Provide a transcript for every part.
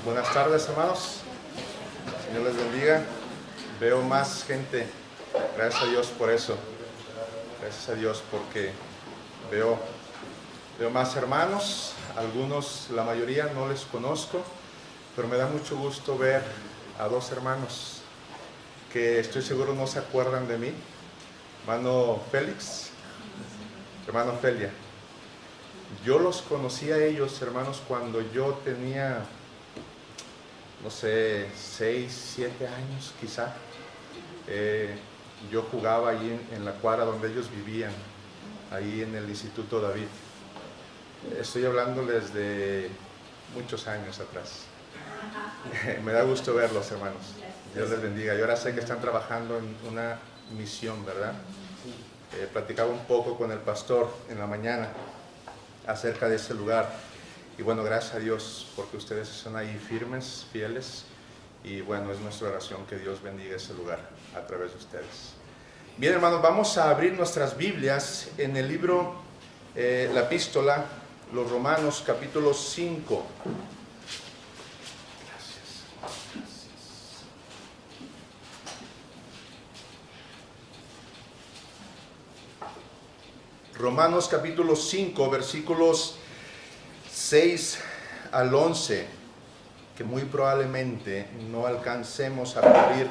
Buenas tardes, hermanos. Señor les bendiga. Veo más gente. Gracias a Dios por eso. Gracias a Dios porque veo más hermanos. Algunos, la mayoría no les conozco, pero me da mucho gusto ver a dos hermanos que estoy seguro no se acuerdan de mí. Hermano Félix, hermano Felia. Yo los conocí a ellos, hermanos, cuando yo tenía, no sé, 6, 7 años quizá. Yo jugaba ahí en la cuadra donde ellos vivían, ahí en el Instituto David. Estoy hablándoles de muchos años atrás. Me da gusto verlos, hermanos. Dios les bendiga. Y ahora sé que están trabajando en una misión, ¿verdad? Platicaba un poco con el pastor en la mañana acerca de ese lugar. Y bueno, gracias a Dios porque ustedes están ahí firmes, fieles. Y bueno, es nuestra oración que Dios bendiga ese lugar a través de ustedes. Bien, hermanos, vamos a abrir nuestras Biblias en el libro, la epístola, los Romanos, capítulo 5. Romanos capítulo 5, versículos 6 al 11, que muy probablemente no alcancemos a cubrir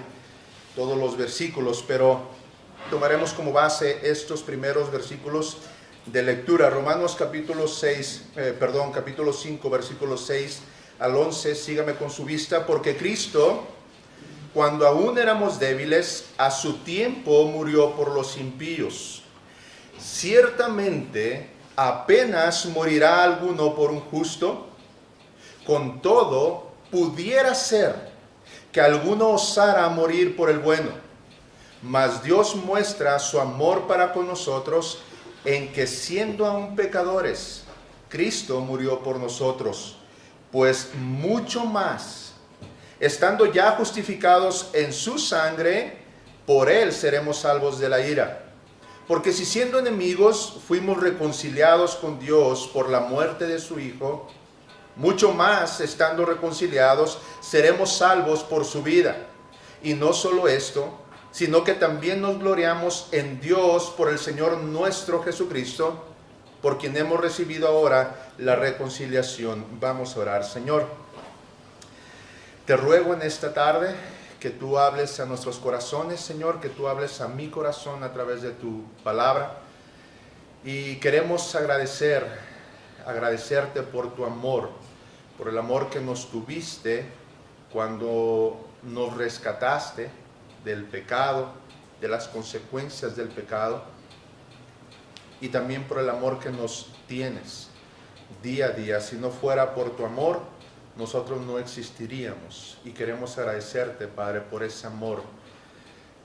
todos los versículos, pero tomaremos como base estos primeros versículos de lectura. Romanos capítulo 5, versículos 6 al 11, sígame con su vista. Porque Cristo, cuando aún éramos débiles, a su tiempo murió por los impíos. Ciertamente, apenas morirá alguno por un justo. Con todo, pudiera ser que alguno osara morir por el bueno. Mas Dios muestra su amor para con nosotros en que, siendo aún pecadores, Cristo murió por nosotros. Pues mucho más, estando ya justificados en su sangre, por él seremos salvos de la ira. Porque si siendo enemigos fuimos reconciliados con Dios por la muerte de su Hijo, mucho más, estando reconciliados, seremos salvos por su vida. Y no solo esto, sino que también nos gloriamos en Dios por el Señor nuestro Jesucristo, por quien hemos recibido ahora la reconciliación. Vamos a orar. Señor, te ruego en esta tarde que tú hables a nuestros corazones, Señor, que tú hables a mi corazón a través de tu palabra. Y queremos agradecerte por tu amor, por el amor que nos tuviste cuando nos rescataste del pecado, de las consecuencias del pecado, y también por el amor que nos tienes día a día. Si no fuera por tu amor, nosotros no existiríamos, y queremos agradecerte, Padre, por ese amor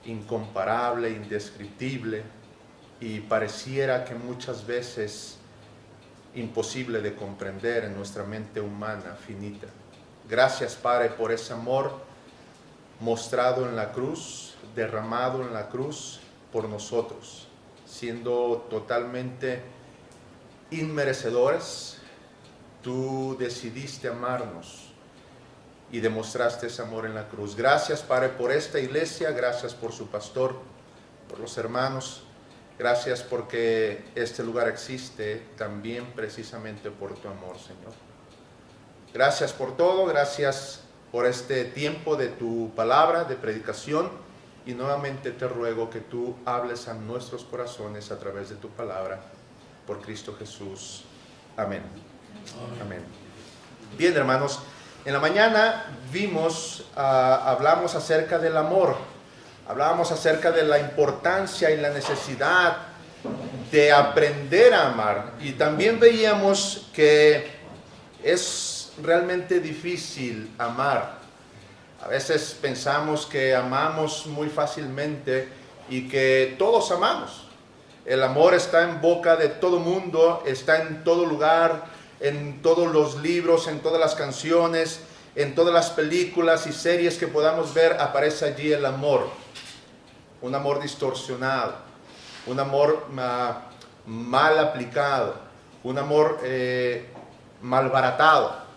incomparable, indescriptible, y pareciera que muchas veces imposible de comprender en nuestra mente humana finita. Gracias, Padre, por ese amor mostrado en la cruz, derramado en la cruz por nosotros, siendo totalmente inmerecedores. Tú decidiste amarnos y demostraste ese amor en la cruz. Gracias, Padre, por esta iglesia. Gracias por su pastor, por los hermanos. Gracias porque este lugar existe también precisamente por tu amor, Señor. Gracias por todo. Gracias por este tiempo de tu palabra, de predicación. Y nuevamente te ruego que tú hables a nuestros corazones a través de tu palabra. Por Cristo Jesús. Amén. Amén. Bien, hermanos, en la mañana hablamos acerca del amor. Hablábamos acerca de la importancia y la necesidad de aprender a amar. Y también veíamos que es realmente difícil amar. A veces pensamos que amamos muy fácilmente y que todos amamos. El amor está en boca de todo mundo, está en todo lugar, en todos los libros, en todas las canciones, en todas las películas y series que podamos ver, aparece allí el amor. Un amor distorsionado, un amor mal aplicado, un amor malbaratado.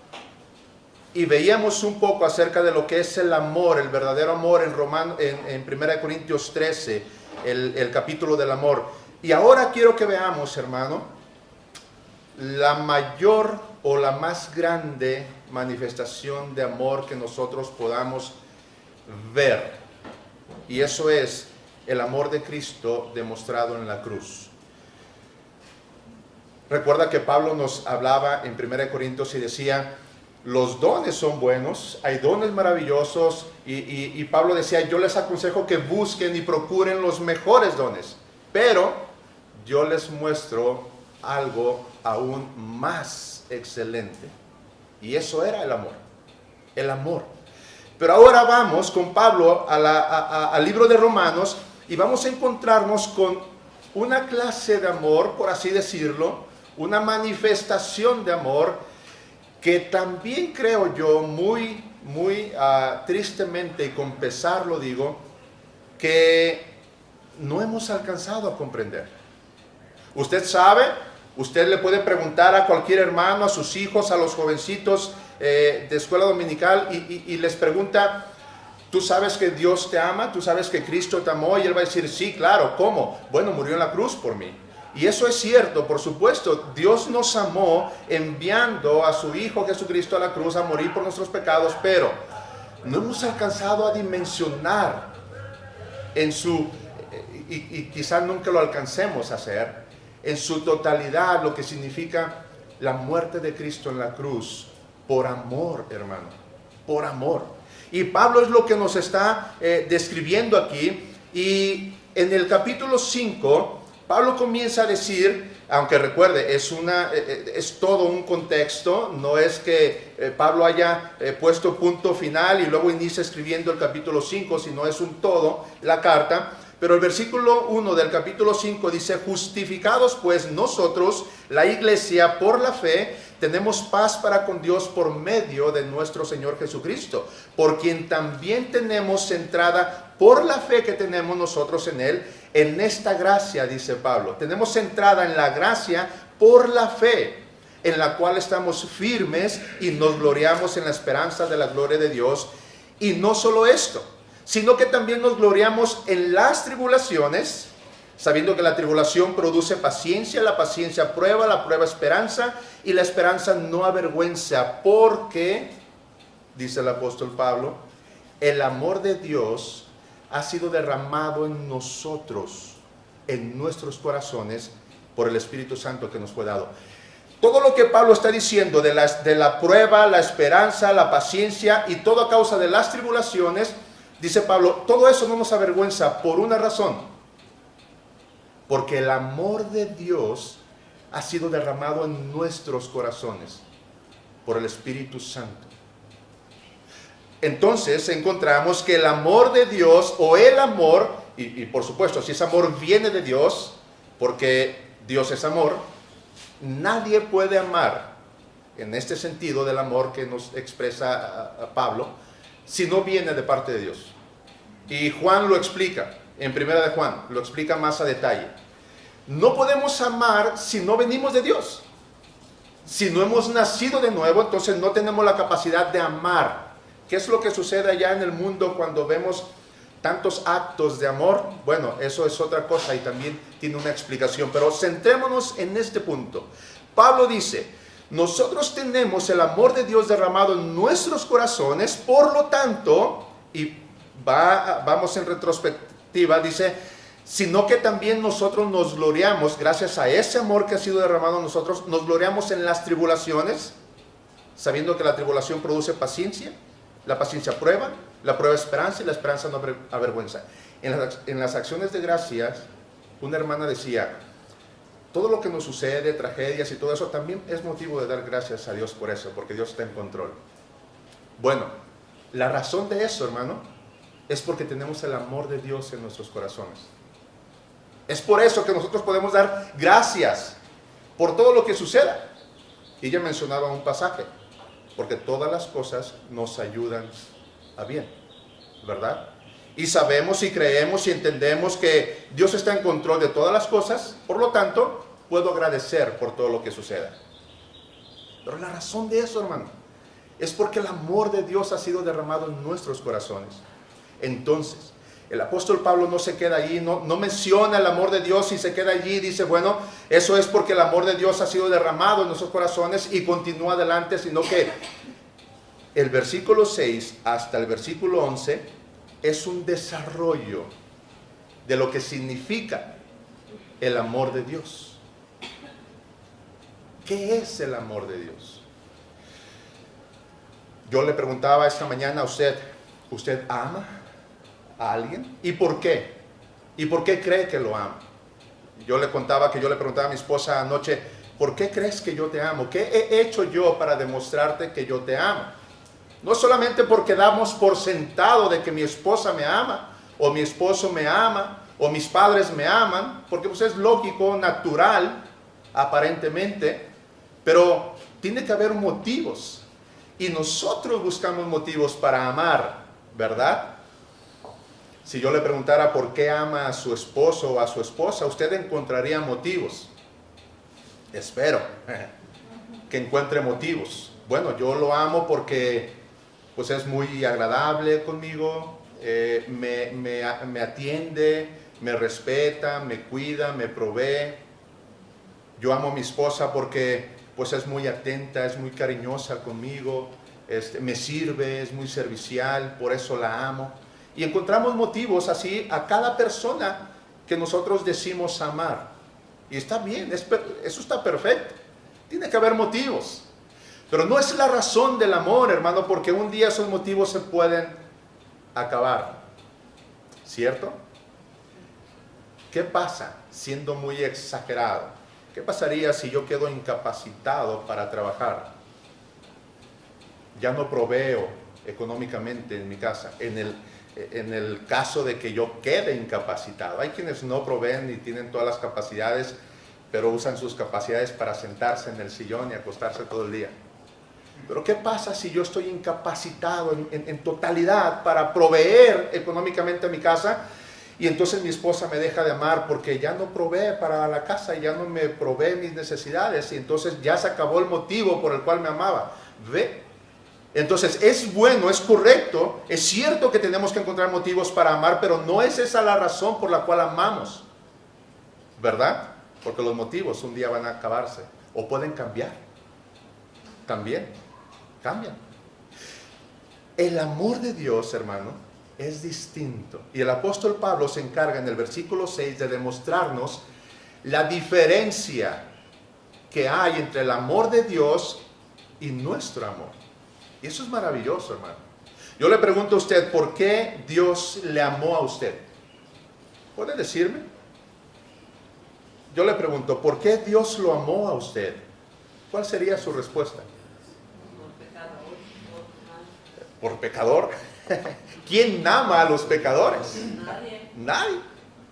y veíamos un poco acerca de lo que es el amor, el verdadero amor en 1 Corintios 13, el capítulo del amor. Y ahora quiero que veamos, hermano, la mayor o la más grande manifestación de amor que nosotros podamos ver. Y eso es el amor de Cristo demostrado en la cruz. Recuerda que Pablo nos hablaba en 1 Corintios y decía, los dones son buenos, hay dones maravillosos, y Pablo decía, yo les aconsejo que busquen y procuren los mejores dones, pero yo les muestro algo aún más excelente. Y eso era el amor, el amor. Pero ahora vamos con Pablo al libro de Romanos y vamos a encontrarnos con una clase de amor, por así decirlo, una manifestación de amor que también creo yo muy tristemente, y con pesar lo digo, que no hemos alcanzado a comprender. Usted sabe, usted le puede preguntar a cualquier hermano, a sus hijos, a los jovencitos de escuela dominical y les pregunta, ¿tú sabes que Dios te ama? ¿Tú sabes que Cristo te amó? Y él va a decir, sí, claro, ¿cómo? Bueno, murió en la cruz por mí. Y eso es cierto, por supuesto. Dios nos amó enviando a su Hijo Jesucristo a la cruz a morir por nuestros pecados, pero no hemos alcanzado a dimensionar y quizás nunca lo alcancemos a hacer, en su totalidad lo que significa la muerte de Cristo en la cruz, por amor, hermano, por amor. Y Pablo es lo que nos está describiendo aquí, y en el capítulo 5, Pablo comienza a decir, aunque recuerde, es todo un contexto, no es que Pablo haya puesto punto final y luego inicia escribiendo el capítulo 5, sino es un todo, la carta. Pero el versículo 1 del capítulo 5 dice, justificados pues nosotros, la iglesia, por la fe, tenemos paz para con Dios por medio de nuestro Señor Jesucristo, por quien también tenemos entrada por la fe que tenemos nosotros en Él, en esta gracia, dice Pablo. Tenemos entrada en la gracia por la fe, en la cual estamos firmes y nos gloriamos en la esperanza de la gloria de Dios. Y no solo esto, sino que también nos gloriamos en las tribulaciones, sabiendo que la tribulación produce paciencia, la paciencia prueba, la prueba esperanza, y la esperanza no avergüenza, porque, dice el apóstol Pablo, el amor de Dios ha sido derramado en nosotros, en nuestros corazones, por el Espíritu Santo que nos fue dado. Todo lo que Pablo está diciendo de la prueba, la esperanza, la paciencia, y todo a causa de las tribulaciones, dice Pablo, todo eso no nos avergüenza por una razón, porque el amor de Dios ha sido derramado en nuestros corazones por el Espíritu Santo. Entonces encontramos que el amor de Dios, o el amor, y por supuesto, si ese amor viene de Dios, porque Dios es amor, nadie puede amar, en este sentido del amor que nos expresa a Pablo, si no viene de parte de Dios. Y Juan lo explica, en Primera de Juan, lo explica más a detalle. No podemos amar si no venimos de Dios. Si no hemos nacido de nuevo, entonces no tenemos la capacidad de amar. ¿Qué es lo que sucede allá en el mundo cuando vemos tantos actos de amor? Bueno, eso es otra cosa y también tiene una explicación, pero centrémonos en este punto. Pablo dice, nosotros tenemos el amor de Dios derramado en nuestros corazones, por lo tanto, y vamos en retrospectiva, dice, sino que también nosotros nos gloriamos, gracias a ese amor que ha sido derramado en nosotros, nos gloriamos en las tribulaciones, sabiendo que la tribulación produce paciencia, la paciencia prueba, la prueba esperanza, y la esperanza no avergüenza. En las acciones de gracias, una hermana decía, todo lo que nos sucede, tragedias y todo eso, también es motivo de dar gracias a Dios por eso, porque Dios está en control. Bueno, la razón de eso, hermano, es porque tenemos el amor de Dios en nuestros corazones. Es por eso que nosotros podemos dar gracias por todo lo que suceda. Y ella mencionaba un pasaje, porque todas las cosas nos ayudan a bien, ¿verdad? Y sabemos y creemos y entendemos que Dios está en control de todas las cosas, por lo tanto, puedo agradecer por todo lo que suceda. Pero la razón de eso, hermano, Es porque el amor de Dios ha sido derramado en nuestros corazones. Entonces, el apóstol Pablo no se queda allí, no menciona el amor de Dios y se queda allí y dice, bueno, eso es porque el amor de Dios ha sido derramado en nuestros corazones y continúa adelante, sino que el versículo 6 hasta el versículo 11 es un desarrollo de lo que significa el amor de Dios. ¿Qué es el amor de Dios? Yo le preguntaba esta mañana a usted, ¿usted ama a alguien? ¿Y por qué? ¿Y por qué cree que lo ama? Yo le contaba que yo le preguntaba a mi esposa anoche, ¿por qué crees que yo te amo? ¿Qué he hecho yo para demostrarte que yo te amo? No solamente porque damos por sentado de que mi esposa me ama, o mi esposo me ama, o mis padres me aman, porque pues es lógico, natural, aparentemente, pero tiene que haber motivos. Y nosotros buscamos motivos para amar, ¿verdad? Si yo le preguntara por qué ama a su esposo o a su esposa, usted encontraría motivos. Espero que encuentre motivos. Bueno, yo lo amo porque pues es muy agradable conmigo, me atiende, me respeta, me cuida, me provee. Yo amo a mi esposa porque pues es muy atenta, es muy cariñosa conmigo, me sirve, es muy servicial, por eso la amo. Y encontramos motivos así a cada persona que nosotros decimos amar. Y está bien, eso está perfecto. Tiene que haber motivos. Pero no es la razón del amor, hermano, porque un día esos motivos se pueden acabar. ¿Cierto? ¿Qué pasa siendo muy exagerado? ¿Qué pasaría si yo quedo incapacitado para trabajar? Ya no proveo económicamente en mi casa. En el caso de que yo quede incapacitado. Hay quienes no proveen y tienen todas las capacidades, pero usan sus capacidades para sentarse en el sillón y acostarse todo el día. Pero ¿qué pasa si yo estoy incapacitado en totalidad para proveer económicamente a mi casa? Y entonces mi esposa me deja de amar porque ya no provee para la casa, ya no me provee mis necesidades, y entonces ya se acabó el motivo por el cual me amaba. ¿Ve? Entonces es bueno, es correcto, es cierto que tenemos que encontrar motivos para amar, pero no es esa la razón por la cual amamos, ¿verdad? Porque los motivos un día van a acabarse o pueden cambiar. También cambian. El amor de Dios, hermano, es distinto. Y el apóstol Pablo se encarga en el versículo 6 de demostrarnos la diferencia que hay entre el amor de Dios y nuestro amor. Y eso es maravilloso, hermano. Yo le pregunto a usted, ¿por qué Dios le amó a usted? ¿Puede decirme? Yo le pregunto, ¿por qué Dios lo amó a usted? ¿Cuál sería su respuesta? ¿Por pecador? ¿Quién ama a los pecadores? Nadie.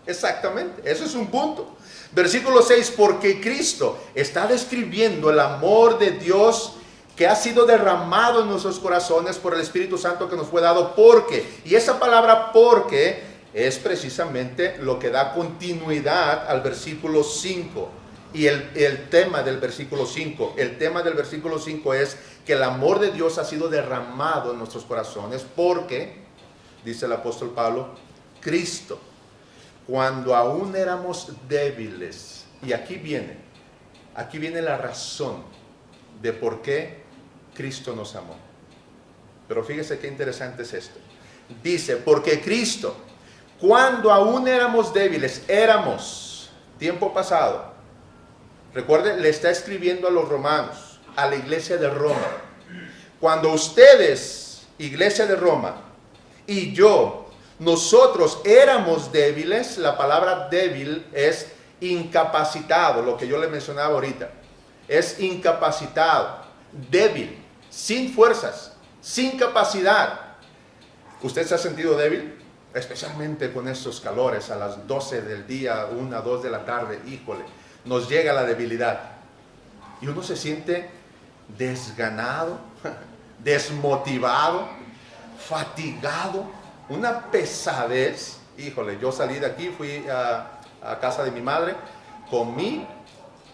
Exactamente, eso es un punto. Versículo 6, porque Cristo está describiendo el amor de Dios que ha sido derramado en nuestros corazones por el Espíritu Santo que nos fue dado. Porque, y esa palabra porque es precisamente lo que da continuidad al versículo 5. Y el tema del versículo 5, el tema del versículo 5 es que el amor de Dios ha sido derramado en nuestros corazones porque, dice el apóstol Pablo, Cristo, cuando aún éramos débiles, y aquí viene la razón de por qué Cristo nos amó. Pero fíjese qué interesante es esto. Dice, porque Cristo, cuando aún éramos débiles, tiempo pasado. Recuerde, le está escribiendo a los romanos, a la iglesia de Roma. Cuando ustedes, iglesia de Roma, y yo, nosotros éramos débiles, la palabra débil es incapacitado, lo que yo le mencionaba ahorita. Es incapacitado, débil, sin fuerzas, sin capacidad. ¿Usted se ha sentido débil? Especialmente con estos calores a las 12 del día, 1, 2 de la tarde, híjole. Nos llega la debilidad y uno se siente desganado, desmotivado, fatigado, una pesadez. Híjole, yo salí de aquí, fui a casa de mi madre, comí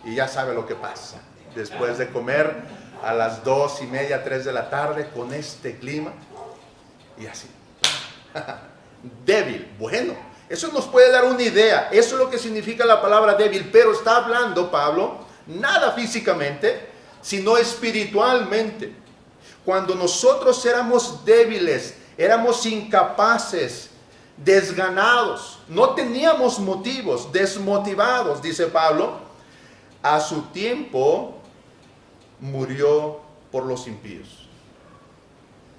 y ya sabe lo que pasa. Después de comer, a las 2:30, 3 de la tarde con este clima y así. Débil. Bueno, eso nos puede dar una idea. Eso es lo que significa la palabra débil, pero está hablando Pablo nada físicamente, sino espiritualmente. Cuando nosotros éramos débiles, éramos incapaces, desganados, no teníamos motivos, desmotivados, dice Pablo, a su tiempo murió por los impíos.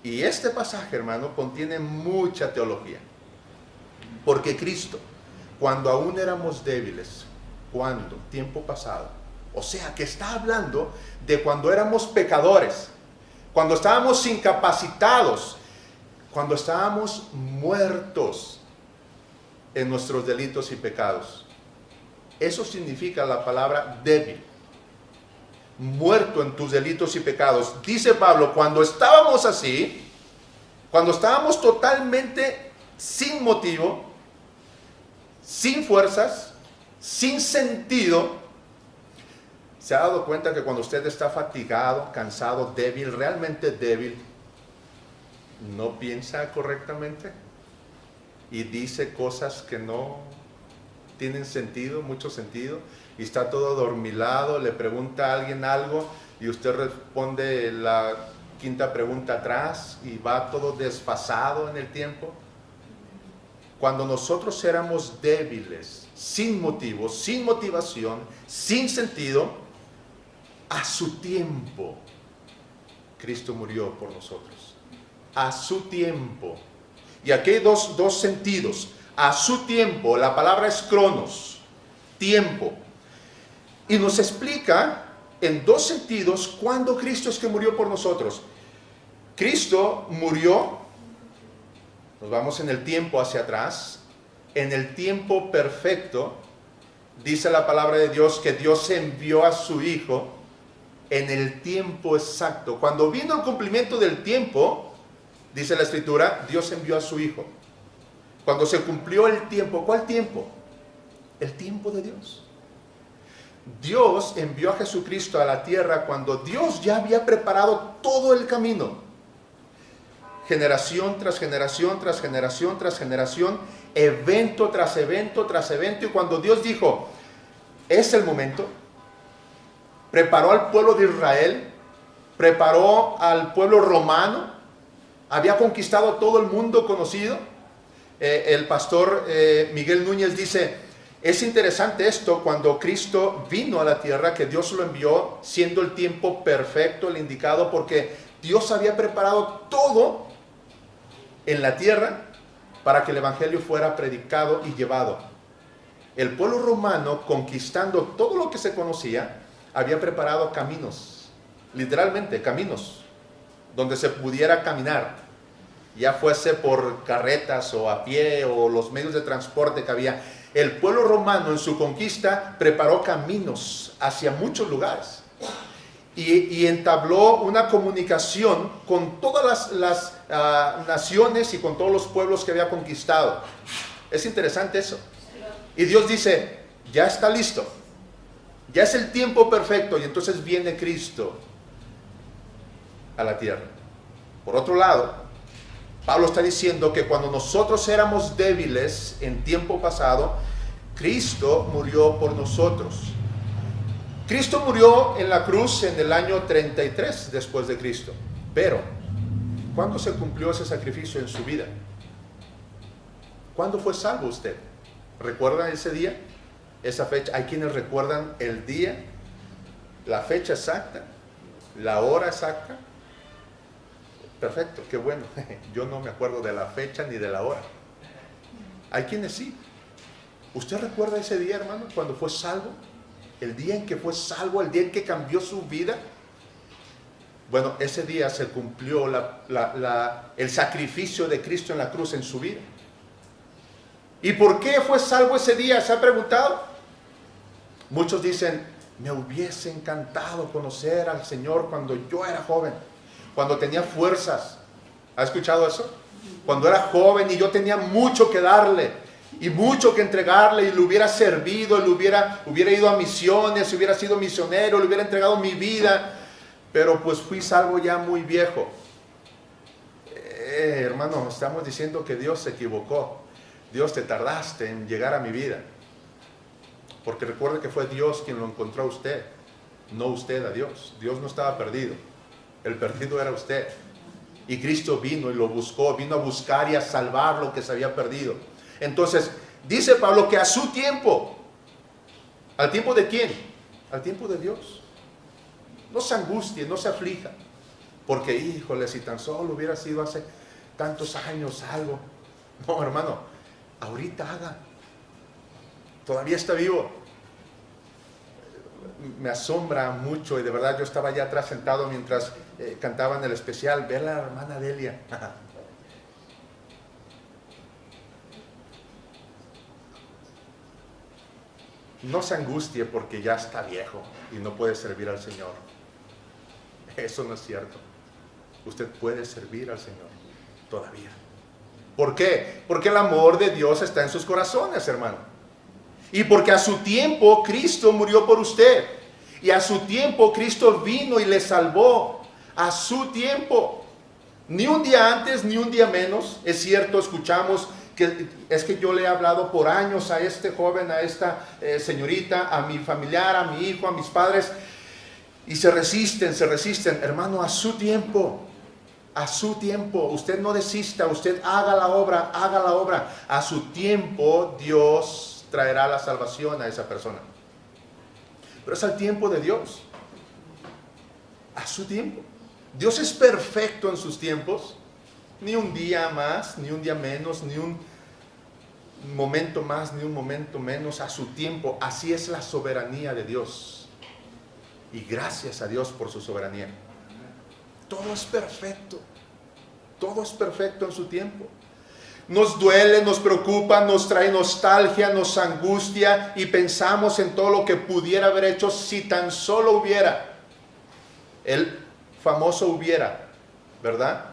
Y este pasaje, hermano, contiene mucha teología. Porque Cristo, cuando aún éramos débiles, cuando, tiempo pasado, o sea, que está hablando de cuando éramos pecadores, cuando estábamos incapacitados, cuando estábamos muertos en nuestros delitos y pecados. Eso significa la palabra débil. Muerto en tus delitos y pecados. Dice Pablo, cuando estábamos así, cuando estábamos totalmente sin motivo, sin fuerzas, sin sentido. ¿Se ha dado cuenta que cuando usted está fatigado, cansado, débil, realmente débil, no piensa correctamente y dice cosas que no tienen sentido, mucho sentido, y está todo adormilado, le pregunta a alguien algo y usted responde la quinta pregunta atrás y va todo desfasado en el tiempo? Cuando nosotros éramos débiles, sin motivo, sin motivación, sin sentido, a su tiempo, Cristo murió por nosotros. A su tiempo. Y aquí hay dos sentidos. A su tiempo, la palabra es cronos, tiempo. Y nos explica en dos sentidos cuándo Cristo es que murió por nosotros. Cristo murió, nos vamos en el tiempo hacia atrás, en el tiempo perfecto. Dice la palabra de Dios que Dios envió a su Hijo en el tiempo exacto. Cuando vino el cumplimiento del tiempo, dice la Escritura, Dios envió a su Hijo. Cuando se cumplió el tiempo, ¿cuál tiempo? El tiempo de Dios. Dios envió a Jesucristo a la tierra cuando Dios ya había preparado todo el camino. Generación tras generación, tras generación, tras generación, evento tras evento, tras evento. Y cuando Dios dijo, es el momento, preparó al pueblo de Israel, preparó al pueblo romano, había conquistado todo el mundo conocido. El pastor Miguel Núñez dice, es interesante esto, cuando Cristo vino a la tierra, que Dios lo envió siendo el tiempo perfecto, el indicado, porque Dios había preparado todo en la tierra para que el evangelio fuera predicado y llevado. El pueblo romano, conquistando todo lo que se conocía, había preparado caminos, literalmente caminos, donde se pudiera caminar, ya fuese por carretas o a pie o los medios de transporte que había. El pueblo romano en su conquista preparó caminos hacia muchos lugares y entabló una comunicación con todas las naciones y con todos los pueblos que había conquistado. Es interesante eso. Y Dios dice, ya está listo, ya es el tiempo perfecto, y entonces viene Cristo a la tierra. Por otro lado, Pablo está diciendo que cuando nosotros éramos débiles en tiempo pasado, Cristo murió por nosotros. Cristo murió en la cruz en el año 33 después de Cristo. Pero, ¿cuándo se cumplió ese sacrificio en su vida? ¿Cuándo fue salvo usted? ¿Recuerdan ese día? Esa fecha. Hay quienes recuerdan el día, la fecha exacta, la hora exacta. Perfecto, qué bueno. Yo no me acuerdo de la fecha ni de la hora. Hay quienes sí. ¿Usted recuerda ese día, hermano, cuando fue salvo? El día en que fue salvo, el día en que cambió su vida. Bueno, ese día se cumplió el sacrificio de Cristo en la cruz en su vida. ¿Y por qué fue salvo ese día? ¿Se ha preguntado? Muchos dicen, me hubiese encantado conocer al Señor cuando yo era joven, cuando tenía fuerzas. ¿Ha escuchado eso? Cuando era joven y yo tenía mucho que darle y mucho que entregarle, y le hubiera servido, hubiera ido a misiones, hubiera sido misionero, le hubiera entregado mi vida. pero pues fui salvo ya muy viejo. Hermano, estamos diciendo que Dios se equivocó. Dios, te tardaste en llegar a mi vida. Porque recuerde que fue Dios quien lo encontró a usted, no usted a Dios. Dios no estaba perdido, el perdido era usted. Y Cristo vino y lo buscó, vino a buscar y a salvar lo que se había perdido. Entonces, dice Pablo que a su tiempo, ¿al tiempo de quién? Al tiempo de Dios. No se angustie, no se aflija, porque híjole, si tan solo hubiera sido hace tantos años algo. No, hermano, ahorita haga. Todavía está vivo. Me asombra mucho, y de verdad yo estaba allá atrás sentado mientras cantaban el especial, ver a la hermana Delia. No se angustie porque ya está viejo y no puede servir al Señor. Eso no es cierto. Usted puede servir al Señor todavía. ¿Por qué? Porque el amor de Dios está en sus corazones, hermano. Y porque a su tiempo Cristo murió por usted. Y a su tiempo Cristo vino y le salvó. A su tiempo. Ni un día antes, ni un día menos. Es cierto, escuchamos que es que yo le he hablado por años a este joven, a esta señorita, a mi familiar, a mi hijo, a mis padres. Y se resisten. Hermano, a su tiempo. A su tiempo. Usted no desista. Usted haga la obra. A su tiempo Dios traerá la salvación a esa persona. Pero es al tiempo de Dios. A su tiempo. Dios es perfecto en sus tiempos. Ni un día más, ni un día menos, ni un momento más, ni un momento menos. A su tiempo. Así es la soberanía de Dios. Y gracias a Dios por su soberanía. Todo es perfecto. Todo es perfecto en su tiempo. Nos duele, nos preocupa, nos trae nostalgia, nos angustia y pensamos en todo lo que pudiera haber hecho si tan solo hubiera. El famoso hubiera, ¿verdad?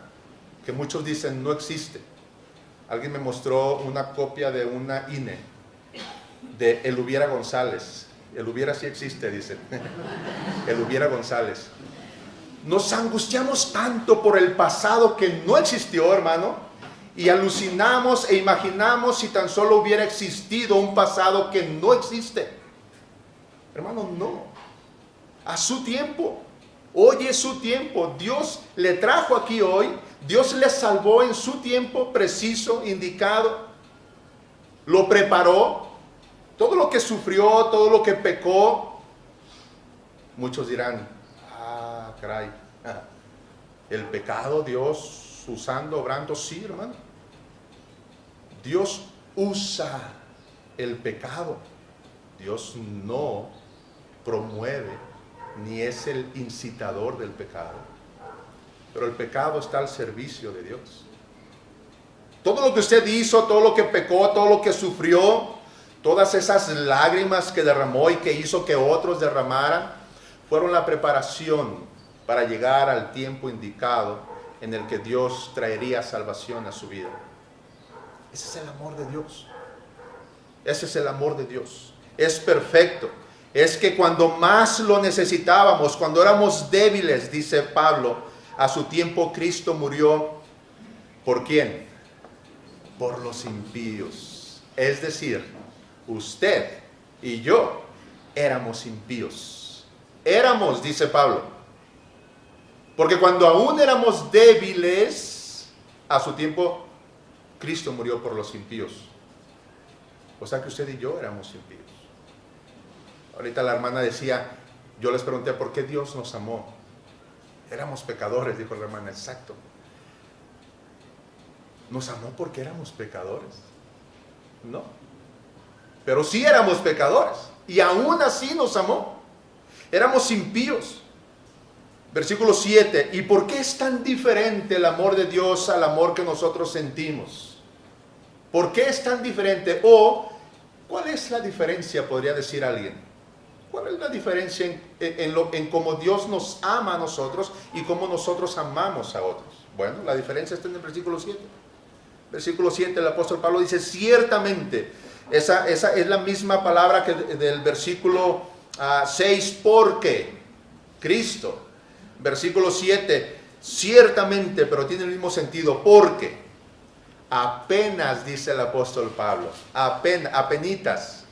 Que muchos dicen no existe. Alguien me mostró una copia de una INE de el hubiera González. El hubiera sí existe, dicen. El hubiera González. Nos angustiamos tanto por el pasado que no existió, hermano. Y alucinamos e imaginamos si tan solo hubiera existido un pasado que no existe. Hermano, no. A su tiempo. Hoy es su tiempo. Dios le trajo aquí hoy. Dios le salvó en su tiempo preciso, indicado. Lo preparó. Todo lo que sufrió, todo lo que pecó. Muchos dirán, caray, el pecado, Dios usando, obrando, sí, hermano. Dios usa el pecado. Dios no promueve ni es el incitador del pecado. Pero el pecado está al servicio de Dios. Todo lo que usted hizo, todo lo que pecó, todo lo que sufrió, todas esas lágrimas que derramó y que hizo que otros derramaran, fueron la preparación para llegar al tiempo indicado en el que Dios traería salvación a su vida. Ese es el amor de Dios. Ese es el amor de Dios. Es perfecto. Es que cuando más lo necesitábamos, cuando éramos débiles, dice Pablo, a su tiempo Cristo murió. ¿Por quién? Por los impíos. Es decir, usted y yo éramos impíos. Éramos, dice Pablo. Porque cuando aún éramos débiles, a su tiempo, Cristo murió por los impíos. O sea que usted y yo éramos impíos. Ahorita la hermana decía, yo les pregunté, ¿por qué Dios nos amó? Éramos pecadores, dijo la hermana, exacto. ¿Nos amó porque éramos pecadores? No. Pero sí éramos pecadores. Y aún así nos amó. Éramos impíos. Versículo 7, ¿y por qué es tan diferente el amor de Dios al amor que nosotros sentimos? ¿Por qué es tan diferente? O, ¿cuál es la diferencia, podría decir alguien? ¿Cuál es la diferencia en cómo Dios nos ama a nosotros y cómo nosotros amamos a otros? Bueno, la diferencia está en el versículo 7. Versículo 7, el apóstol Pablo dice, ciertamente, esa es la misma palabra que del versículo 6, porque Cristo Versículo 7, ciertamente, pero tiene el mismo sentido, porque apenas, dice el apóstol Pablo, apenitas,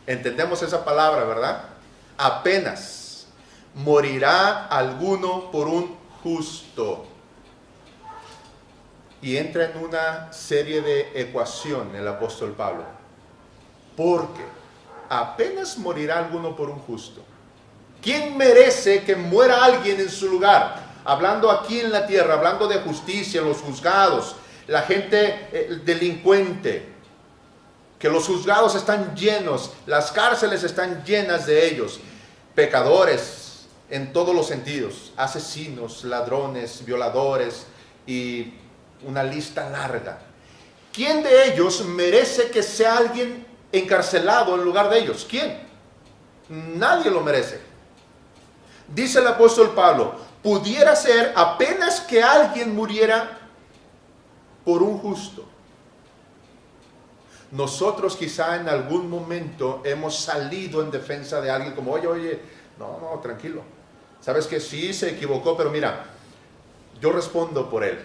entendemos esa palabra, ¿verdad? Apenas morirá alguno por un justo. Y entra en una serie de ecuación el apóstol Pablo. Porque apenas morirá alguno por un justo. ¿Quién merece que muera alguien en su lugar? Hablando aquí en la tierra, hablando de justicia, los juzgados, la gente delincuente, que los juzgados están llenos, las cárceles están llenas de ellos, pecadores en todos los sentidos, asesinos, ladrones, violadores y una lista larga. ¿Quién de ellos merece que sea alguien encarcelado en lugar de ellos? ¿Quién? Nadie lo merece. Dice el apóstol Pablo, pudiera ser apenas que alguien muriera por un justo. Nosotros quizá en algún momento hemos salido en defensa de alguien como, oye, no, tranquilo. Sabes que sí se equivocó, pero mira, yo respondo por él.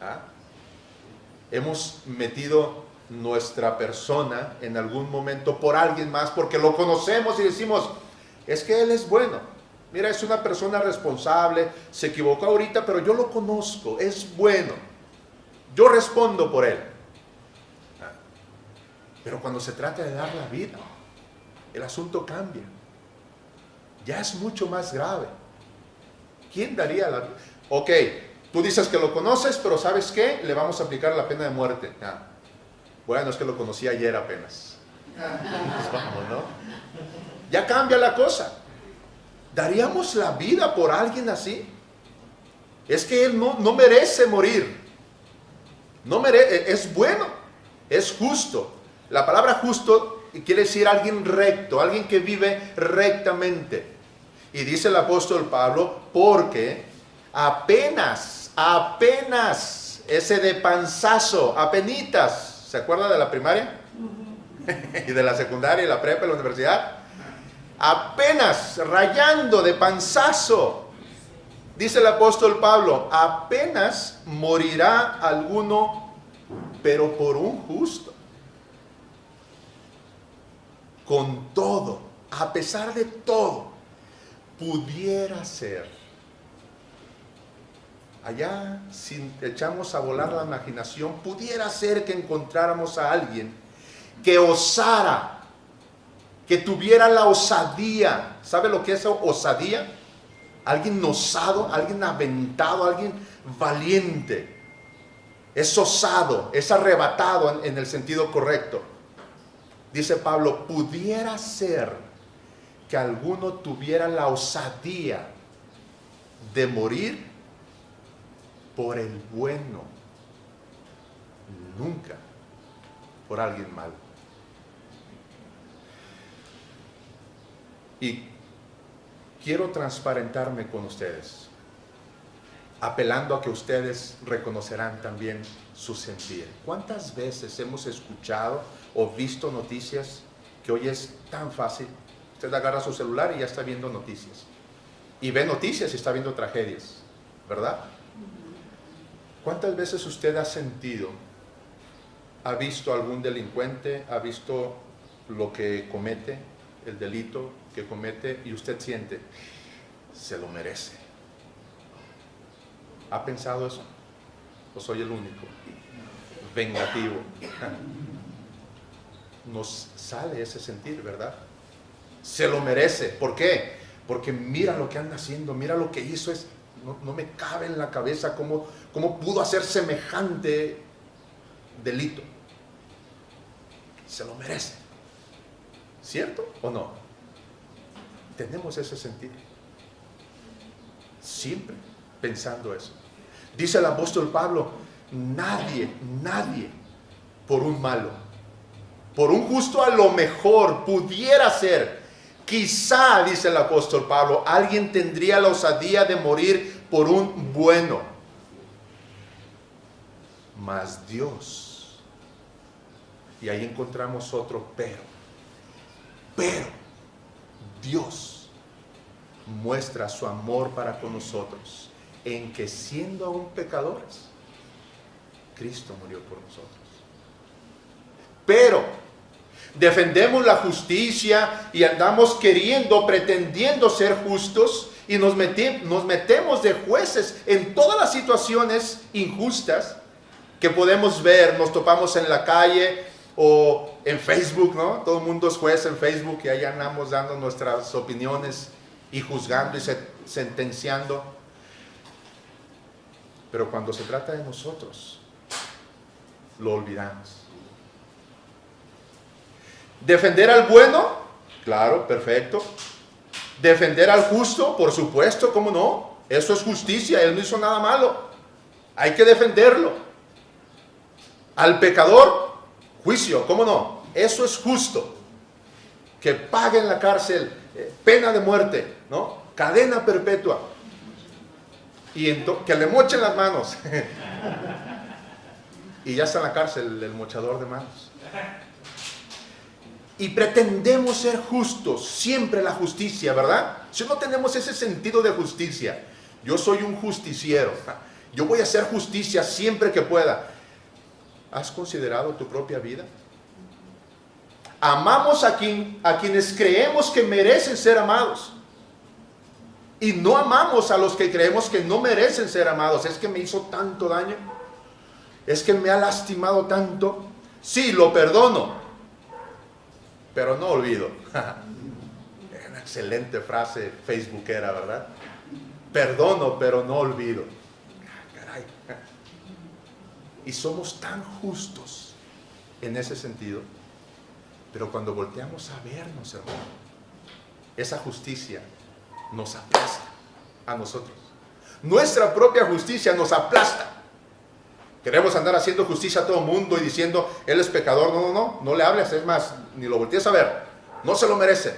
¿Ah? Hemos metido nuestra persona en algún momento por alguien más porque lo conocemos y decimos, es que él es bueno. Mira, es una persona responsable, se equivocó ahorita, pero yo lo conozco, es bueno. Yo respondo por él. Pero cuando se trata de dar la vida, el asunto cambia. Ya es mucho más grave. ¿Quién daría la vida? Ok, tú dices que lo conoces, pero ¿sabes qué? Le vamos a aplicar la pena de muerte. Bueno, es que lo conocí ayer apenas. Pues vamos, ¿no? Ya cambia la cosa. ¿Daríamos la vida por alguien así? Es que él no merece morir. No merece, es bueno, es justo. La palabra justo quiere decir alguien recto, alguien que vive rectamente. Y dice el apóstol Pablo, porque apenas, ese de panzazo, apenitas, ¿se acuerda de la primaria? Y de la secundaria, y la prepa, y la universidad. Apenas, rayando de panzazo, dice el apóstol Pablo, apenas morirá alguno, pero por un justo. Con todo, a pesar de todo, pudiera ser. Allá, si echamos a volar la imaginación, pudiera ser que encontráramos a alguien que osara, que tuviera la osadía. ¿Sabe lo que es osadía? Alguien osado, alguien aventado, alguien valiente. Es osado, es arrebatado en el sentido correcto. Dice Pablo, pudiera ser que alguno tuviera la osadía de morir por el bueno, nunca por alguien malo. Y quiero transparentarme con ustedes, apelando a que ustedes reconocerán también su sentir. ¿Cuántas veces hemos escuchado o visto noticias que hoy es tan fácil? Usted agarra su celular y ya está viendo noticias. Y ve noticias y está viendo tragedias, ¿verdad? ¿Cuántas veces usted ha sentido, ha visto algún delincuente, ha visto lo que comete, el delito que comete, y usted siente, se lo merece? ¿Ha pensado eso? ¿O soy el único? Vengativo. Nos sale ese sentir, ¿verdad? Se lo merece. ¿Por qué? Porque mira lo que anda haciendo, mira lo que hizo. No me cabe en la cabeza cómo pudo hacer semejante delito. Se lo merece. ¿Cierto o no? Tenemos ese sentir. Siempre pensando eso. Dice el apóstol Pablo, nadie por un malo, por un justo a lo mejor pudiera ser. Quizá, dice el apóstol Pablo, alguien tendría la osadía de morir por un bueno. Mas Dios, y ahí encontramos otro pero, Dios muestra su amor para con nosotros, en que siendo aún pecadores, Cristo murió por nosotros. Pero defendemos la justicia y andamos pretendiendo ser justos, y nos metemos de jueces en todas las situaciones injustas que podemos ver. Nos topamos en la calle o en Facebook, ¿no? Todo el mundo es juez en Facebook, y ahí andamos dando nuestras opiniones y juzgando y sentenciando. Pero cuando se trata de nosotros, lo olvidamos. Defender al bueno, claro, perfecto. Defender al justo, por supuesto, ¿cómo no? Eso es justicia, él no hizo nada malo. Hay que defenderlo. Al pecador, juicio, ¿cómo no? Eso es justo. Que pague en la cárcel, pena de muerte, ¿no? Cadena perpetua. Y que le mochen las manos. Y ya está en la cárcel el mochador de manos. Y pretendemos ser justos, siempre la justicia, ¿verdad? Si no tenemos ese sentido de justicia, yo soy un justiciero, yo voy a hacer justicia siempre que pueda. ¿Has considerado tu propia vida? Amamos a quienes creemos que merecen ser amados, y no amamos a los que creemos que no merecen ser amados. Es que me hizo tanto daño, es que me ha lastimado tanto. Sí, lo perdono, pero no olvido. Una excelente frase facebookera, ¿verdad? Perdono, pero no olvido. Caray. Y somos tan justos en ese sentido. Pero cuando volteamos a vernos, hermano, esa justicia nos aplasta a nosotros. Nuestra propia justicia nos aplasta. Queremos andar haciendo justicia a todo mundo y diciendo, él es pecador. No le hables, es más, ni lo voltees a ver. No se lo merece.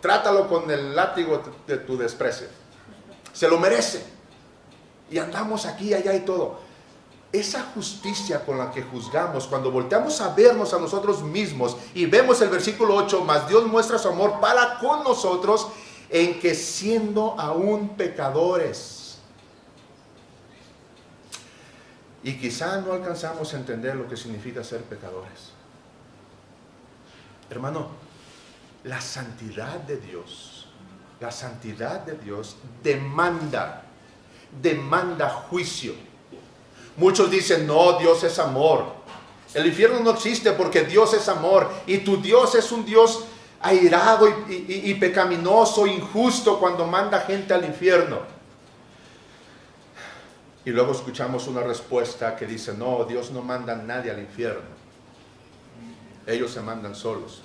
Trátalo con el látigo de tu desprecio. Se lo merece. Y andamos aquí, allá y todo. Esa justicia con la que juzgamos, cuando volteamos a vernos a nosotros mismos y vemos el versículo 8, mas Dios muestra su amor para con nosotros, en que siendo aún pecadores. Y quizá no alcanzamos a entender lo que significa ser pecadores. Hermano, la santidad de Dios demanda juicio. Muchos dicen, no, Dios es amor. El infierno no existe porque Dios es amor. Y tu Dios es un Dios airado y pecaminoso, injusto, cuando manda gente al infierno. Y luego escuchamos una respuesta que dice, no, Dios no manda a nadie al infierno. Ellos se mandan solos.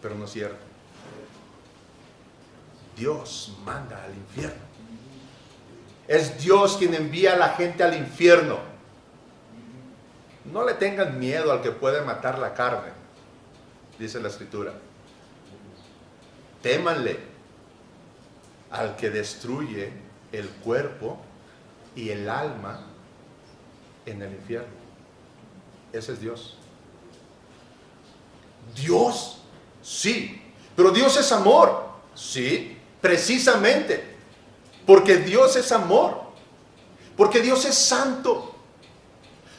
Pero no es cierto. Dios manda al infierno. Es Dios quien envía a la gente al infierno. No le tengan miedo al que puede matar la carne, dice la Escritura. Témanle al que destruye el cuerpo y el alma en el infierno. Ese es Dios. Dios, sí, pero Dios es amor, sí, precisamente, porque Dios es amor, porque Dios es santo.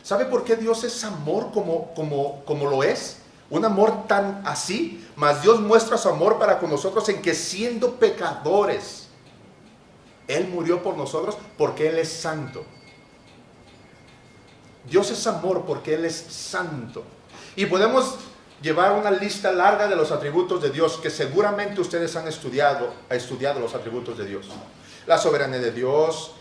¿Sabe por qué Dios es amor como lo es? Un amor tan así, mas Dios muestra su amor para con nosotros en que siendo pecadores, Él murió por nosotros porque Él es santo. Dios es amor porque Él es santo. Y podemos llevar una lista larga de los atributos de Dios que seguramente ustedes han estudiado los atributos de Dios. La soberanía de Dios,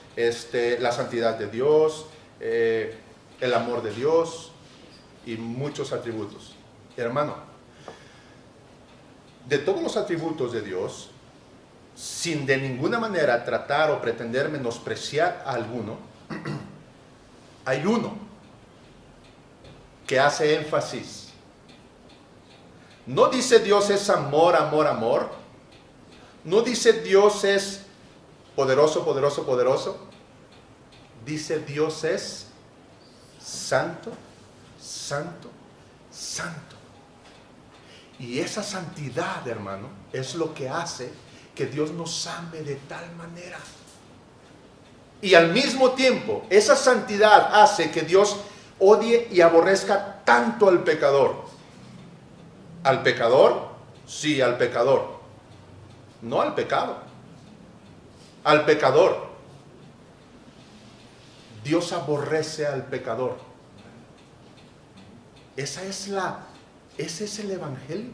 la santidad de Dios, el amor de Dios y muchos atributos. Hermano, de todos los atributos de Dios, sin de ninguna manera tratar o pretender menospreciar a alguno, hay uno que hace énfasis. No dice Dios es amor, amor, amor. No dice Dios es poderoso, poderoso, poderoso. Dice Dios es santo, santo, santo. Y esa santidad, hermano, es lo que hace que Dios nos ame de tal manera. Y al mismo tiempo, esa santidad hace que Dios odie y aborrezca tanto al pecador. ¿Al pecador? Sí, al pecador. No al pecado. Al pecador. Dios aborrece al pecador. Ese es el evangelio.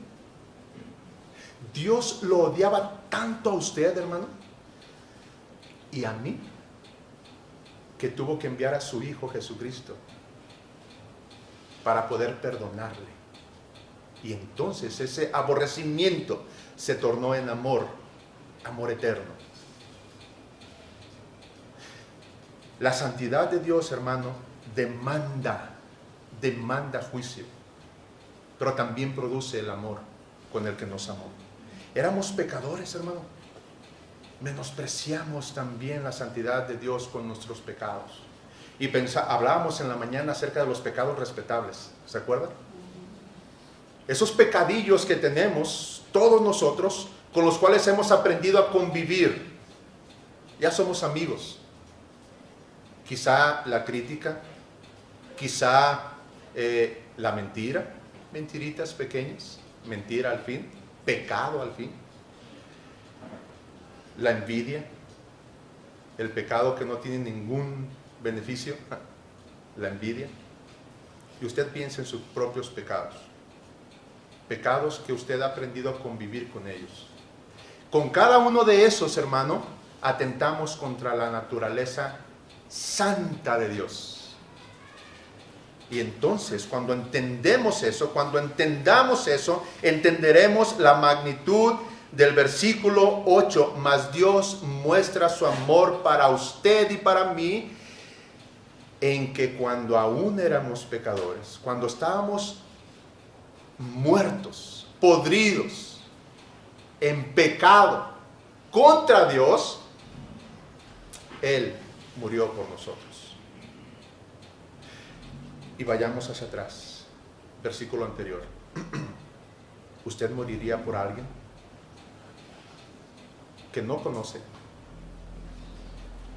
Dios lo odiaba tanto a usted, hermano, y a mí, que tuvo que enviar a su Hijo Jesucristo para poder perdonarle. Y entonces ese aborrecimiento se tornó en amor, amor eterno. La santidad de Dios, hermano, demanda juicio, pero también produce el amor con el que nos amó. Éramos pecadores, hermano. Menospreciamos también la santidad de Dios con nuestros pecados. Y hablábamos en la mañana acerca de los pecados respetables, ¿se acuerdan? Esos pecadillos que tenemos todos nosotros, con los cuales hemos aprendido a convivir. Ya somos amigos. Quizá la crítica, quizá la mentira, mentiritas pequeñas, mentira al fin, pecado al fin. La envidia, el pecado que no tiene ningún beneficio, la envidia. Y usted piensa en sus propios pecados. Pecados que usted ha aprendido a convivir con ellos. Con cada uno de esos, hermano, atentamos contra la naturaleza santa de Dios. Y entonces, cuando entendemos eso, cuando entendamos eso, entenderemos la magnitud del versículo 8. Mas Dios muestra su amor para usted y para mí, en que cuando aún éramos pecadores, cuando estábamos muertos, podridos, en pecado contra Dios, Él murió por nosotros. Y vayamos hacia atrás, versículo anterior. ¿Usted moriría por alguien que no conoce,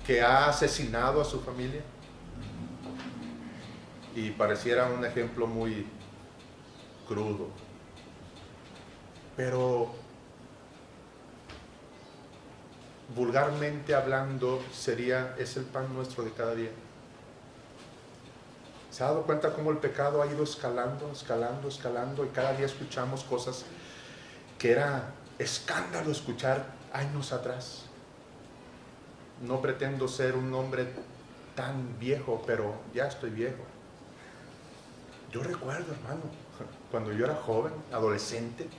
que ha asesinado a su familia? Y pareciera un ejemplo muy crudo, pero vulgarmente hablando es el pan nuestro de cada día. ¿Se ha dado cuenta cómo el pecado ha ido escalando y cada día escuchamos cosas que era escándalo escuchar años atrás? No pretendo ser un hombre tan viejo, pero ya estoy viejo. Yo recuerdo, hermano, cuando yo era joven, adolescente,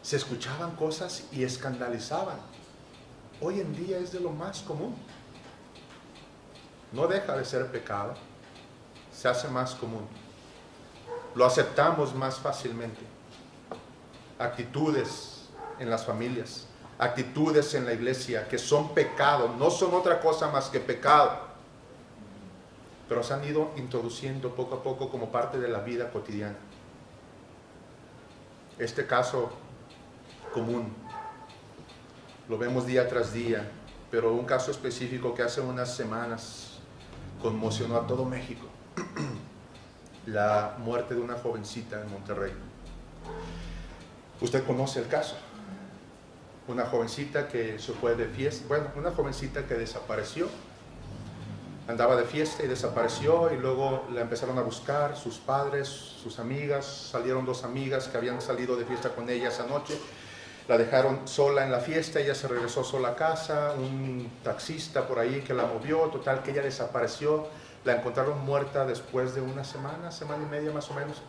se escuchaban cosas y escandalizaban. Hoy en día es de lo más común. No deja de ser pecado, se hace más común. Lo aceptamos más fácilmente. Actitudes en las familias, actitudes en la iglesia que son pecado, no son otra cosa más que pecado, pero se han ido introduciendo poco a poco como parte de la vida cotidiana. Este caso común lo vemos día tras día, pero un caso específico que hace unas semanas conmocionó a todo México: la muerte de una jovencita en Monterrey. Usted conoce el caso. Una jovencita que se fue de fiesta, una jovencita que desapareció, andaba de fiesta y desapareció, y luego la empezaron a buscar sus padres, sus amigas. Salieron dos amigas que habían salido de fiesta con ella esa noche, la dejaron sola en la fiesta, ella se regresó sola a casa, un taxista por ahí que la movió, total que ella desapareció. La encontraron muerta después de una semana y media más o menos.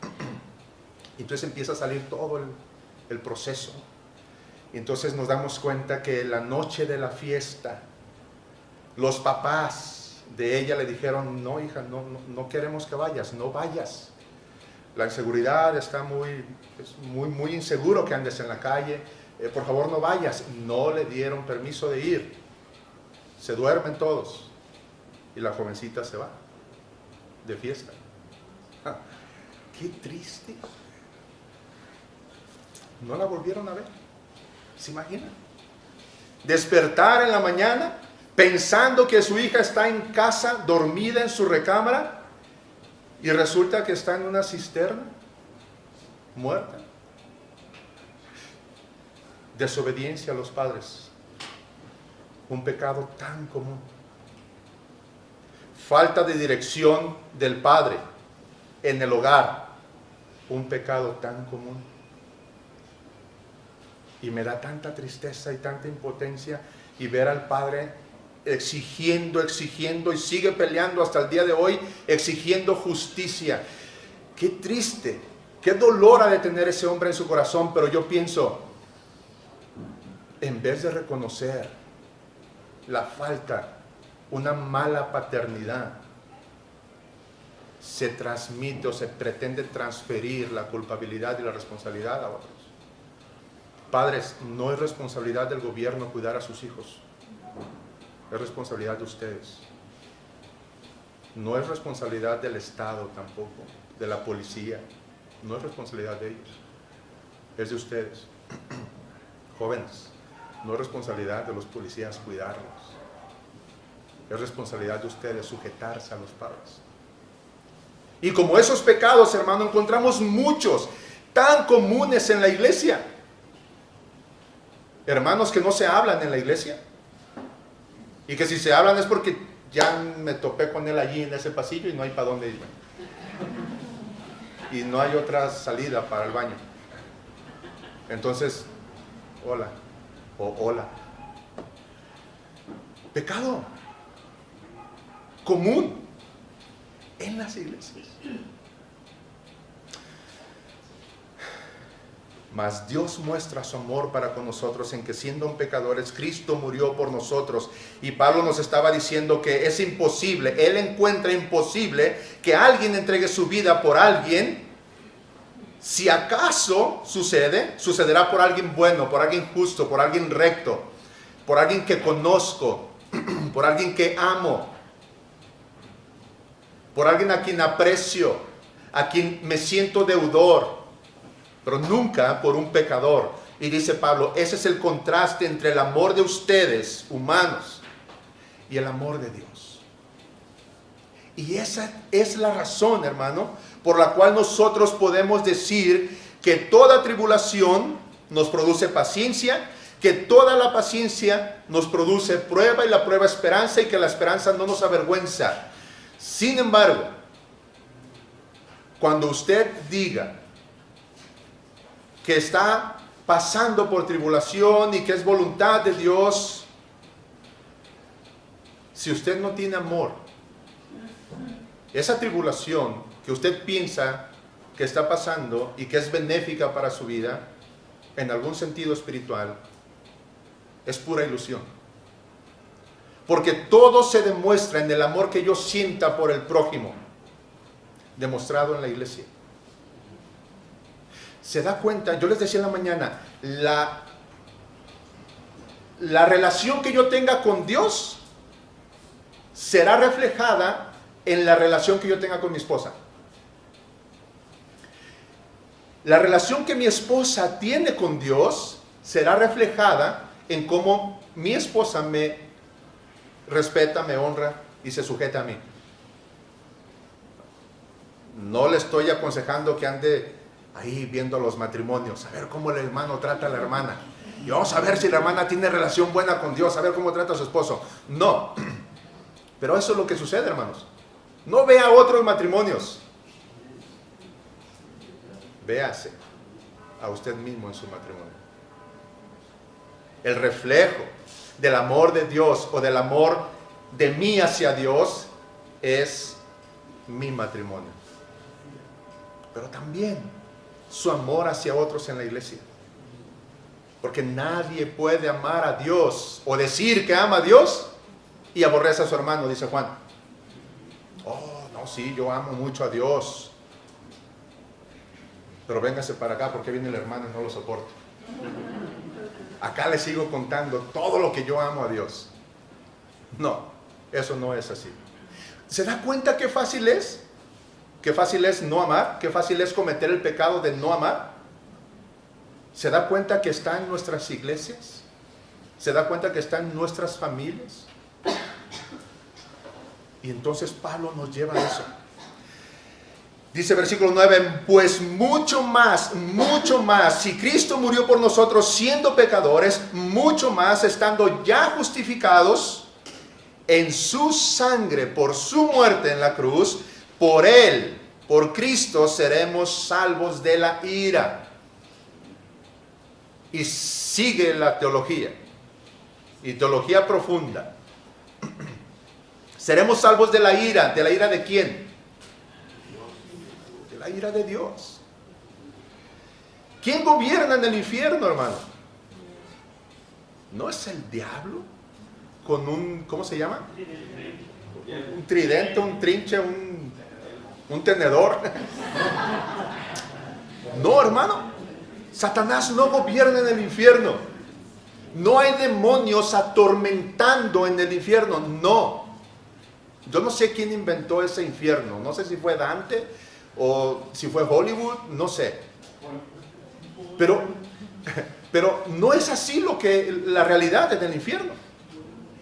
Entonces empieza a salir todo el proceso. Y entonces nos damos cuenta que la noche de la fiesta, los papás de ella le dijeron: no, hija, no queremos que vayas, no vayas. La inseguridad está muy inseguro que andes en la calle, por favor no vayas. No le dieron permiso de ir. Se duermen todos y la jovencita se va de fiesta. ¡Qué triste! no la volvieron a ver. ¿Se imaginan? Despertar en la mañana pensando que su hija está en casa, dormida en su recámara, y resulta que está en una cisterna, muerta. Desobediencia a los padres, un pecado tan común. Falta de dirección del padre en el hogar, un pecado tan común. Y me da tanta tristeza y tanta impotencia y ver al padre exigiendo y sigue peleando hasta el día de hoy, exigiendo justicia. Qué triste, qué dolor ha de tener ese hombre en su corazón, pero yo pienso, en vez de reconocer la falta, una mala paternidad, se transmite o se pretende transferir la culpabilidad y la responsabilidad a otros. Padres, no es responsabilidad del gobierno cuidar a sus hijos, es responsabilidad de ustedes. No es responsabilidad del Estado tampoco, de la policía, no es responsabilidad de ellos, es de ustedes. Jóvenes, no es responsabilidad de los policías cuidarlos, es responsabilidad de ustedes sujetarse a los padres. Y como esos pecados, hermano, encontramos muchos tan comunes en la iglesia. Hermanos que no se hablan en la iglesia, y que si se hablan es porque ya me topé con él allí en ese pasillo y no hay para dónde irme, y no hay otra salida para el baño. Entonces, hola, o hola. Pecado común en las iglesias. Mas Dios muestra su amor para con nosotros en que siendo pecadores, Cristo murió por nosotros. Y Pablo nos estaba diciendo que es imposible, él encuentra imposible que alguien entregue su vida por alguien. Si acaso sucederá por alguien bueno, por alguien justo, por alguien recto, por alguien que conozco, por alguien que amo, por alguien a quien aprecio, a quien me siento deudor, pero nunca por un pecador. Y dice Pablo, ese es el contraste entre el amor de ustedes, humanos, y el amor de Dios. Y esa es la razón, hermano, por la cual nosotros podemos decir que toda tribulación nos produce paciencia, que toda la paciencia nos produce prueba y la prueba esperanza, y que la esperanza no nos avergüenza. Sin embargo, cuando usted diga que está pasando por tribulación y que es voluntad de Dios, si usted no tiene amor, esa tribulación que usted piensa que está pasando y que es benéfica para su vida, en algún sentido espiritual, es pura ilusión. Porque todo se demuestra en el amor que yo sienta por el prójimo, demostrado en la iglesia. Se da cuenta, yo les decía en la mañana, la relación que yo tenga con Dios será reflejada en la relación que yo tenga con mi esposa. La relación que mi esposa tiene con Dios será reflejada en cómo mi esposa me respeta, me honra y se sujeta a mí. No le estoy aconsejando que ande ahí viendo los matrimonios, a ver cómo el hermano trata a la hermana, y vamos a ver si la hermana tiene relación buena con Dios, a ver cómo trata a su esposo. No, pero eso es lo que sucede, hermanos. No vea otros matrimonios, véase a usted mismo en su matrimonio. El reflejo del amor de Dios o del amor de mí hacia Dios es mi matrimonio, pero también su amor hacia otros en la iglesia. Porque nadie puede amar a Dios o decir que ama a Dios y aborrece a su hermano, dice Juan. Oh, no, sí, yo amo mucho a Dios, pero véngase para acá porque viene el hermano y no lo soporto. Acá le sigo contando todo lo que yo amo a Dios. No, eso no es así. ¿Se da cuenta qué fácil es? Qué fácil es no amar, qué fácil es cometer el pecado de no amar. ¿Se da cuenta que está en nuestras iglesias? ¿Se da cuenta que está en nuestras familias? Y entonces Pablo nos lleva a eso. Dice versículo 9, pues mucho más, si Cristo murió por nosotros siendo pecadores, mucho más estando ya justificados en su sangre, por su muerte en la cruz, por Él, por Cristo, seremos salvos de la ira. Y sigue la teología, y teología profunda. Seremos salvos de la ira ¿de quién? De la ira de Dios. ¿Quién gobierna en el infierno, hermano? ¿No es el diablo? Con un, ¿cómo se llama? Un tridente, un trinche, un tenedor. No, hermano. Satanás no gobierna en el infierno. No hay demonios atormentando en el infierno. No. Yo no sé quién inventó ese infierno. No sé si fue Dante o si fue Hollywood. No sé. Pero no es así la realidad del infierno.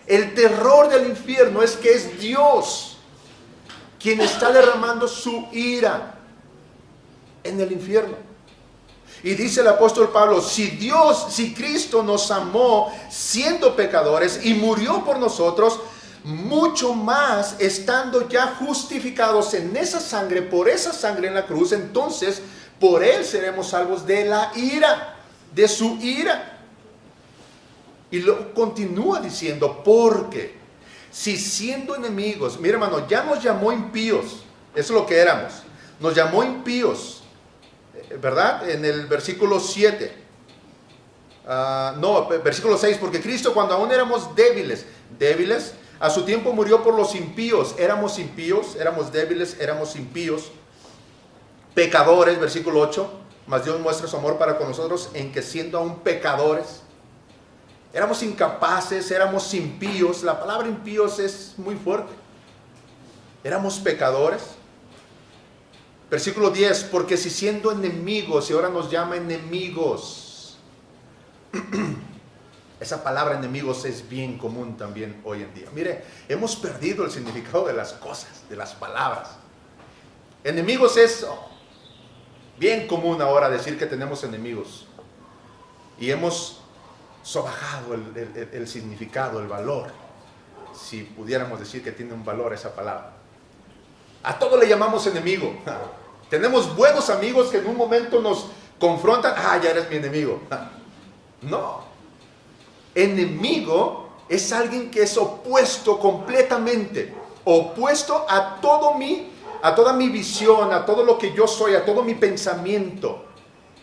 El terror del infierno es que es Dios quien está derramando su ira en el infierno. Y dice el apóstol Pablo, si Cristo nos amó siendo pecadores y murió por nosotros, mucho más estando ya justificados en esa sangre, por esa sangre en la cruz, entonces por Él seremos salvos de la ira, de su ira. Y lo continúa diciendo, porque si siendo enemigos, mira hermano, ya nos llamó impíos, eso es lo que éramos, nos llamó impíos, ¿verdad? En el versículo 7, versículo 6, porque Cristo cuando aún éramos débiles, a su tiempo murió por los impíos, éramos débiles, éramos impíos, pecadores, versículo 8, mas Dios muestra su amor para con nosotros en que siendo aún pecadores, éramos incapaces, éramos impíos. La palabra impíos es muy fuerte. Éramos pecadores. Versículo 10, porque si siendo enemigos, y ahora nos llama enemigos. Esa palabra enemigos es bien común también hoy en día. Mire, hemos perdido el significado de las cosas, de las palabras. Enemigos es bien común ahora decir que tenemos enemigos. Y hemos sobajado el significado, el valor, si pudiéramos decir que tiene un valor esa palabra. A todo le llamamos enemigo. Tenemos buenos amigos que en un momento nos confrontan, ya eres mi enemigo. No, enemigo es alguien que es opuesto completamente, opuesto a toda mi visión, a todo lo que yo soy, a todo mi pensamiento.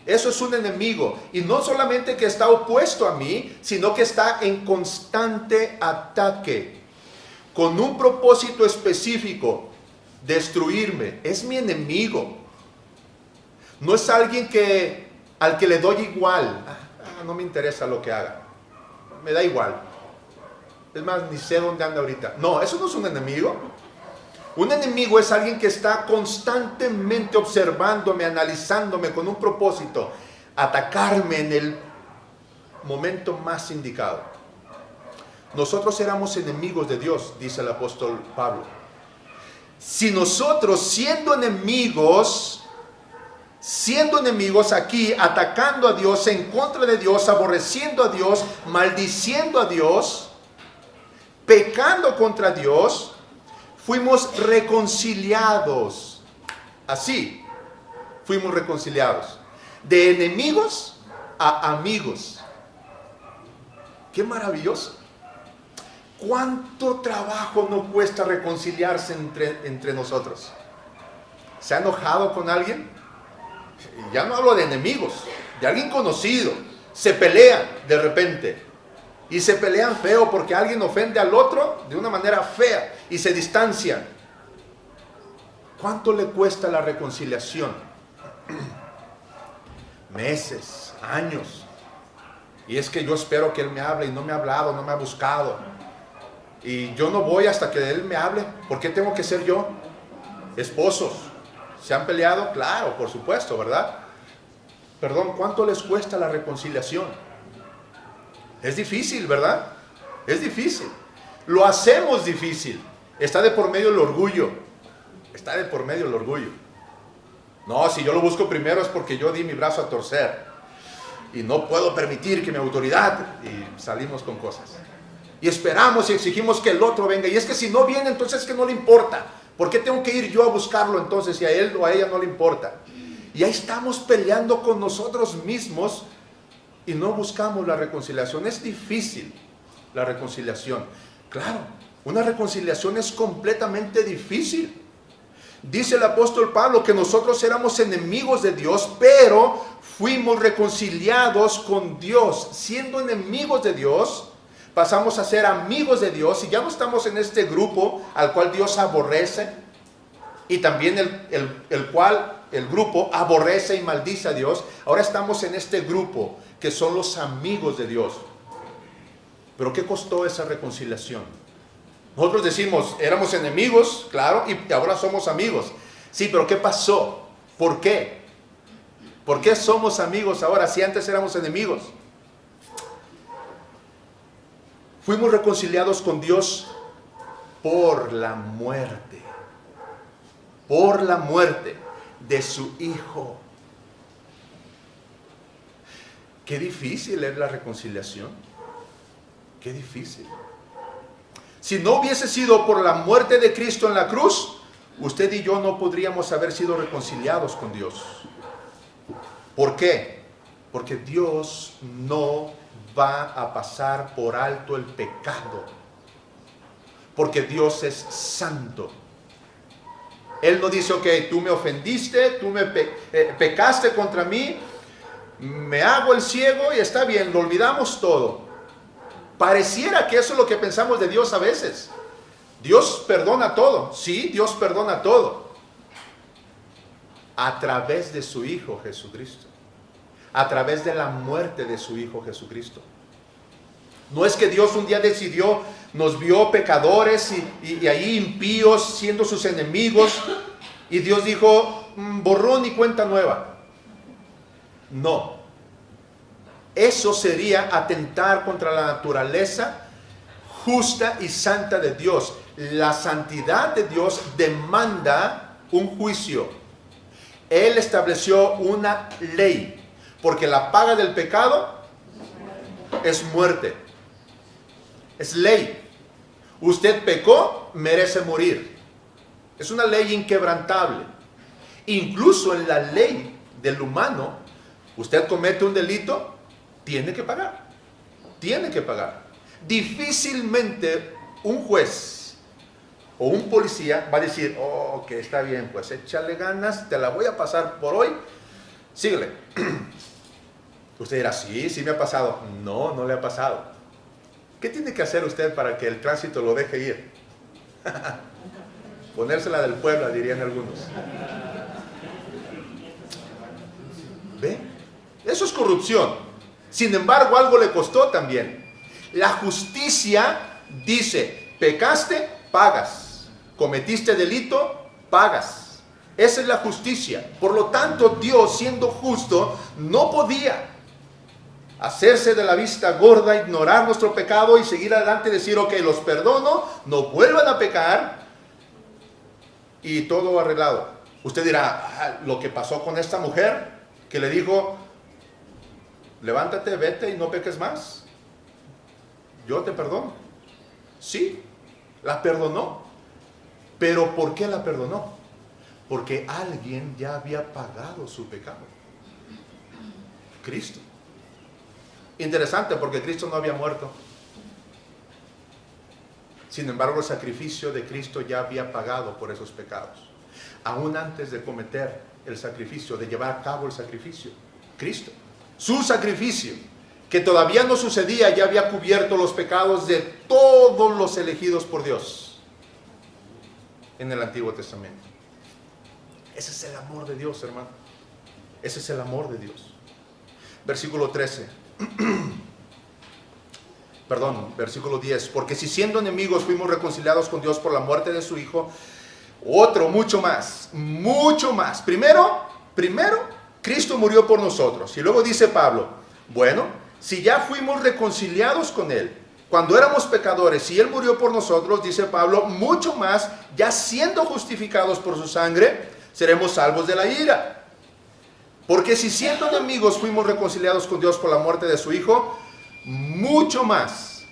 Eso es un enemigo. Y no solamente que está opuesto a mí, sino que está en constante ataque, con un propósito específico, destruirme. Es mi enemigo. No es alguien al que le doy igual. No me interesa lo que haga. Me da igual. Es más, ni sé dónde anda ahorita. No, eso no es un enemigo. Un enemigo es alguien que está constantemente observándome, analizándome con un propósito, atacarme en el momento más indicado. Nosotros éramos enemigos de Dios, dice el apóstol Pablo. Si nosotros siendo enemigos aquí, atacando a Dios, en contra de Dios, aborreciendo a Dios, maldiciendo a Dios, pecando contra Dios, fuimos reconciliados. Así, fuimos reconciliados. De enemigos a amigos. ¡Qué maravilloso! ¿Cuánto trabajo nos cuesta reconciliarse entre nosotros? ¿Se ha enojado con alguien? Ya no hablo de enemigos, de alguien conocido. Se pelean de repente. Y se pelean feo porque alguien ofende al otro de una manera fea y se distancian. ¿Cuánto le cuesta la reconciliación? Meses, años. Y es que yo espero que él me hable y no me ha hablado, no me ha buscado. Y yo no voy hasta que él me hable. ¿Por qué tengo que ser yo? Esposos, ¿se han peleado? Claro, por supuesto, ¿verdad? ¿cuánto les cuesta la reconciliación? Es difícil, ¿verdad? Es difícil. Lo hacemos difícil. Está de por medio el orgullo. Está de por medio el orgullo. No, si yo lo busco primero es porque yo di mi brazo a torcer. Y no puedo permitir que mi autoridad... Y salimos con cosas. Y esperamos y exigimos que el otro venga. Y es que si no viene, entonces es que no le importa. ¿Por qué tengo que ir yo a buscarlo entonces si a él o a ella no le importa? Y ahí estamos peleando con nosotros mismos y no buscamos la reconciliación. Es difícil la reconciliación. Claro, una reconciliación es completamente difícil. Dice el apóstol Pablo que nosotros éramos enemigos de Dios, pero fuimos reconciliados con Dios. Siendo enemigos de Dios, pasamos a ser amigos de Dios y ya no estamos en este grupo al cual Dios aborrece y también el grupo aborrece y maldice a Dios. Ahora estamos en este grupo que son los amigos de Dios. ¿Pero qué costó esa reconciliación? Nosotros decimos, éramos enemigos, claro, y ahora somos amigos. Sí, pero ¿qué pasó? ¿Por qué? ¿Por qué somos amigos ahora si antes éramos enemigos? Fuimos reconciliados con Dios por la muerte de su Hijo. Qué difícil es la reconciliación. Qué difícil. Si no hubiese sido por la muerte de Cristo en la cruz, usted y yo no podríamos haber sido reconciliados con Dios. ¿Por qué? Porque Dios no va a pasar por alto el pecado, porque Dios es santo. Él no dice, ok, tú me ofendiste, tú me pecaste contra mí, me hago el ciego y está bien, lo olvidamos todo. Pareciera que eso es lo que pensamos de Dios a veces. Dios perdona todo, sí, Dios perdona todo, a través de su Hijo Jesucristo. A través de la muerte de su Hijo Jesucristo. No es que Dios un día decidió, nos vio pecadores y ahí impíos, siendo sus enemigos, y Dios dijo, borrón y cuenta nueva. No. Eso sería atentar contra la naturaleza justa y santa de Dios. La santidad de Dios demanda un juicio. Él estableció una ley. Porque la paga del pecado es muerte. Es ley. Usted pecó, merece morir. Es una ley inquebrantable. Incluso en la ley del humano, usted comete un delito, tiene que pagar. Tiene que pagar. Difícilmente un juez o un policía va a decir, oh, ok, está bien, pues échale ganas, te la voy a pasar por hoy, síguele. Usted dirá, sí me ha pasado. No, no le ha pasado. ¿Qué tiene que hacer usted para que el tránsito lo deje ir? Ponérsela del Puebla, dirían algunos. ¿Ve? Eso es corrupción. Sin embargo, algo le costó también. La justicia dice, pecaste, pagas. Cometiste delito, pagas. Esa es la justicia. Por lo tanto, Dios, siendo justo, no podía hacerse de la vista gorda, ignorar nuestro pecado y seguir adelante y decir, ok, los perdono, no vuelvan a pecar y todo arreglado. Usted dirá, lo que pasó con esta mujer que le dijo, levántate, vete y no peques más. Yo te perdono. Sí, la perdonó. Pero ¿por qué la perdonó? Porque alguien ya había pagado su pecado. Cristo. Interesante, porque Cristo no había muerto. Sin embargo, el sacrificio de Cristo ya había pagado por esos pecados. Aún antes de cometer el sacrificio, de llevar a cabo el sacrificio, Cristo, su sacrificio, que todavía no sucedía, ya había cubierto los pecados de todos los elegidos por Dios en el Antiguo Testamento. Ese es el amor de Dios, hermano. Ese es el amor de Dios. Versículo 13. Versículo 10. Porque si siendo enemigos fuimos reconciliados con Dios por la muerte de su Hijo, otro mucho más. Primero, Cristo murió por nosotros. Y luego dice Pablo, bueno, si ya fuimos reconciliados con Él, cuando éramos pecadores, si Él murió por nosotros, dice Pablo, mucho más, ya siendo justificados por su sangre, seremos salvos de la ira. Porque si siendo enemigos fuimos reconciliados con Dios por la muerte de su Hijo, mucho más,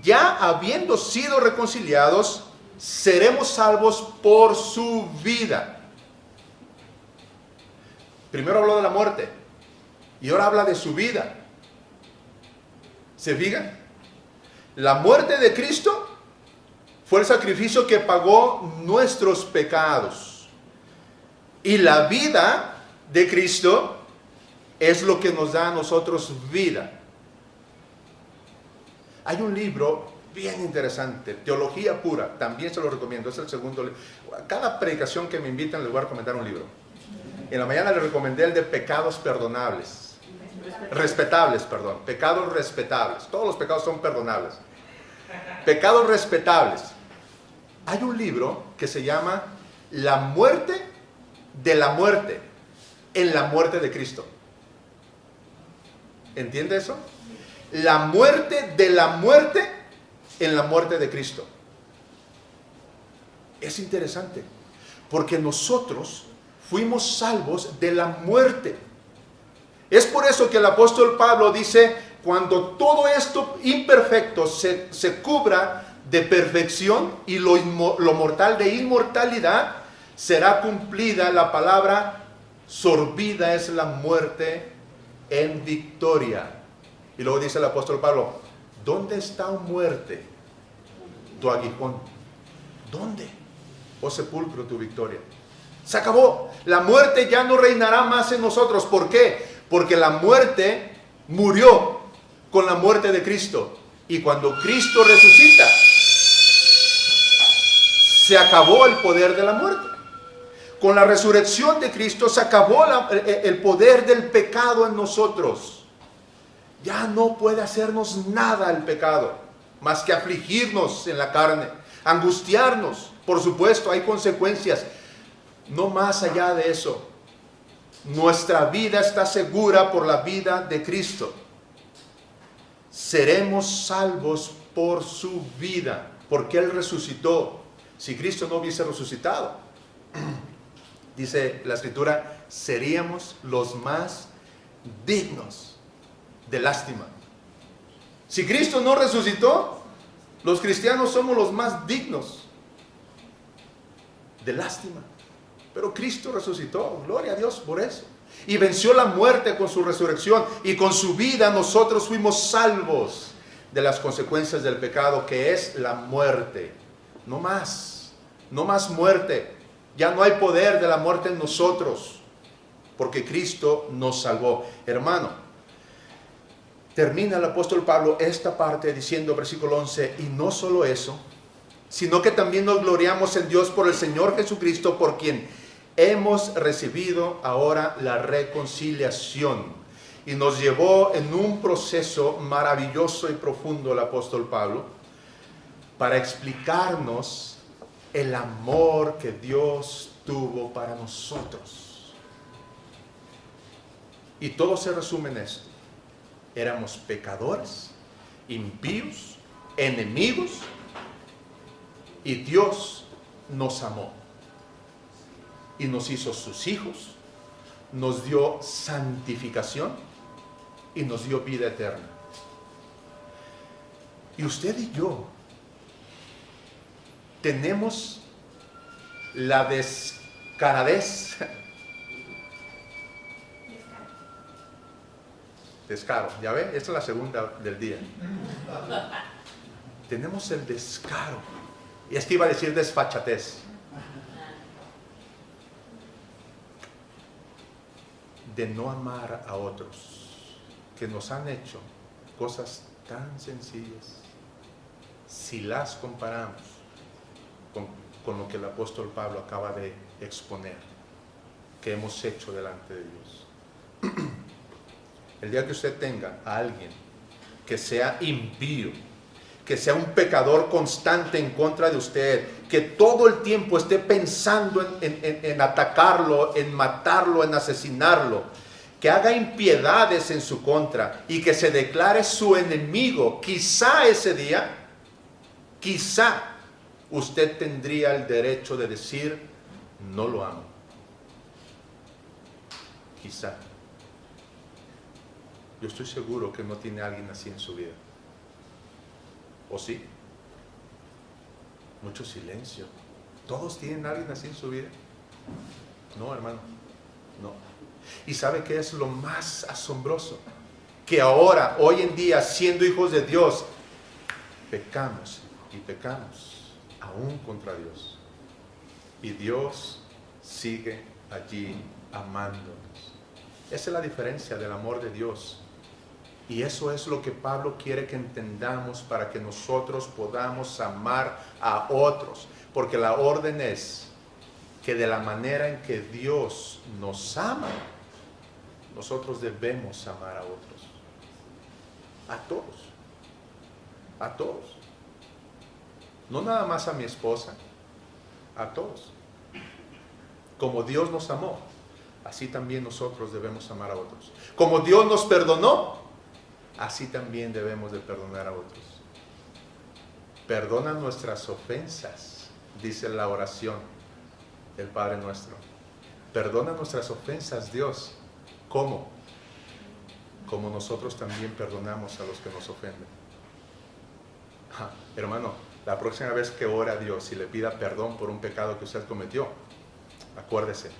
ya habiendo sido reconciliados, seremos salvos por su vida. Primero habló de la muerte y ahora habla de su vida. ¿Se fijan? La muerte de Cristo fue el sacrificio que pagó nuestros pecados. Y la vida de Cristo es lo que nos da a nosotros vida. Hay un libro bien interesante, Teología Pura, también se lo recomiendo, es el segundo libro. Cada predicación que me invitan les voy a recomendar un libro. En la mañana les recomendé el de pecados perdonables. Respetables, perdón. Pecados respetables. Todos los pecados son perdonables. Pecados respetables. Hay un libro que se llama La muerte de la muerte en la muerte de Cristo. ¿Entiende eso? La muerte de la muerte en la muerte de Cristo. Es interesante, porque nosotros fuimos salvos de la muerte. Es por eso que el apóstol Pablo dice, cuando todo esto imperfecto se cubra de perfección y lo mortal de inmortalidad, será cumplida la palabra, sorbida es la muerte en victoria. Y luego dice el apóstol Pablo, ¿dónde está, oh muerte, tu aguijón? ¿Dónde, oh sepulcro, tu victoria? Se acabó. La muerte ya no reinará más en nosotros. ¿Por qué? Porque la muerte murió con la muerte de Cristo. Y cuando Cristo resucita, se acabó el poder de la muerte. Con la resurrección de Cristo se acabó el poder del pecado en nosotros. Ya no puede hacernos nada el pecado, más que afligirnos en la carne, angustiarnos. Por supuesto, hay consecuencias. No más allá de eso. Nuestra vida está segura por la vida de Cristo. Seremos salvos por su vida, porque Él resucitó. Si Cristo no hubiese resucitado, dice la Escritura, seríamos los más dignos de lástima. Si Cristo no resucitó, los cristianos somos los más dignos de lástima. Pero Cristo resucitó, gloria a Dios por eso. Y venció la muerte con su resurrección. Y con su vida nosotros fuimos salvos de las consecuencias del pecado, que es la muerte. No más muerte. Ya no hay poder de la muerte en nosotros, porque Cristo nos salvó. Hermano, termina el apóstol Pablo esta parte diciendo, versículo 11, y no solo eso, sino que también nos gloriamos en Dios por el Señor Jesucristo, por quien hemos recibido ahora la reconciliación. Y nos llevó en un proceso maravilloso y profundo el apóstol Pablo para explicarnos el amor que Dios tuvo para nosotros. Y todo se resume en esto. Éramos pecadores, impíos, enemigos, y Dios nos amó y nos hizo sus hijos, nos dio santificación y nos dio vida eterna. Y usted y yo tenemos la descaradez, descaro, ya ve, esta es la segunda del día. Tenemos el descaro, y es que iba a decir desfachatez, de no amar a otros que nos han hecho cosas tan sencillas, si las comparamos con lo que el apóstol Pablo acaba de exponer, que hemos hecho delante de Dios. El día que usted tenga a alguien que sea impío, que sea un pecador constante en contra de usted, que todo el tiempo esté pensando en atacarlo, en matarlo, en asesinarlo, que haga impiedades en su contra y que se declare su enemigo, quizá ese día, quizá usted tendría el derecho de decir, no lo amo. Quizá. Yo estoy seguro que no tiene alguien así en su vida. ¿O sí? Mucho silencio. ¿Todos tienen a alguien así en su vida? No, hermano, no. ¿Y sabe qué es lo más asombroso? Que ahora, hoy en día, siendo hijos de Dios, pecamos y pecamos aún contra Dios. Y Dios sigue allí amándonos. Esa es la diferencia del amor de Dios. Y eso es lo que Pablo quiere que entendamos para que nosotros podamos amar a otros. Porque la orden es que de la manera en que Dios nos ama, nosotros debemos amar a otros. A todos. A todos. No nada más a mi esposa. A todos. Como Dios nos amó, así también nosotros debemos amar a otros. Como Dios nos perdonó, así también debemos de perdonar a otros. Perdona nuestras ofensas, dice la oración del Padre nuestro. Perdona nuestras ofensas, Dios. ¿Cómo? Como nosotros también perdonamos a los que nos ofenden. Hermano, la próxima vez que ore a Dios y le pida perdón por un pecado que usted cometió, acuérdese,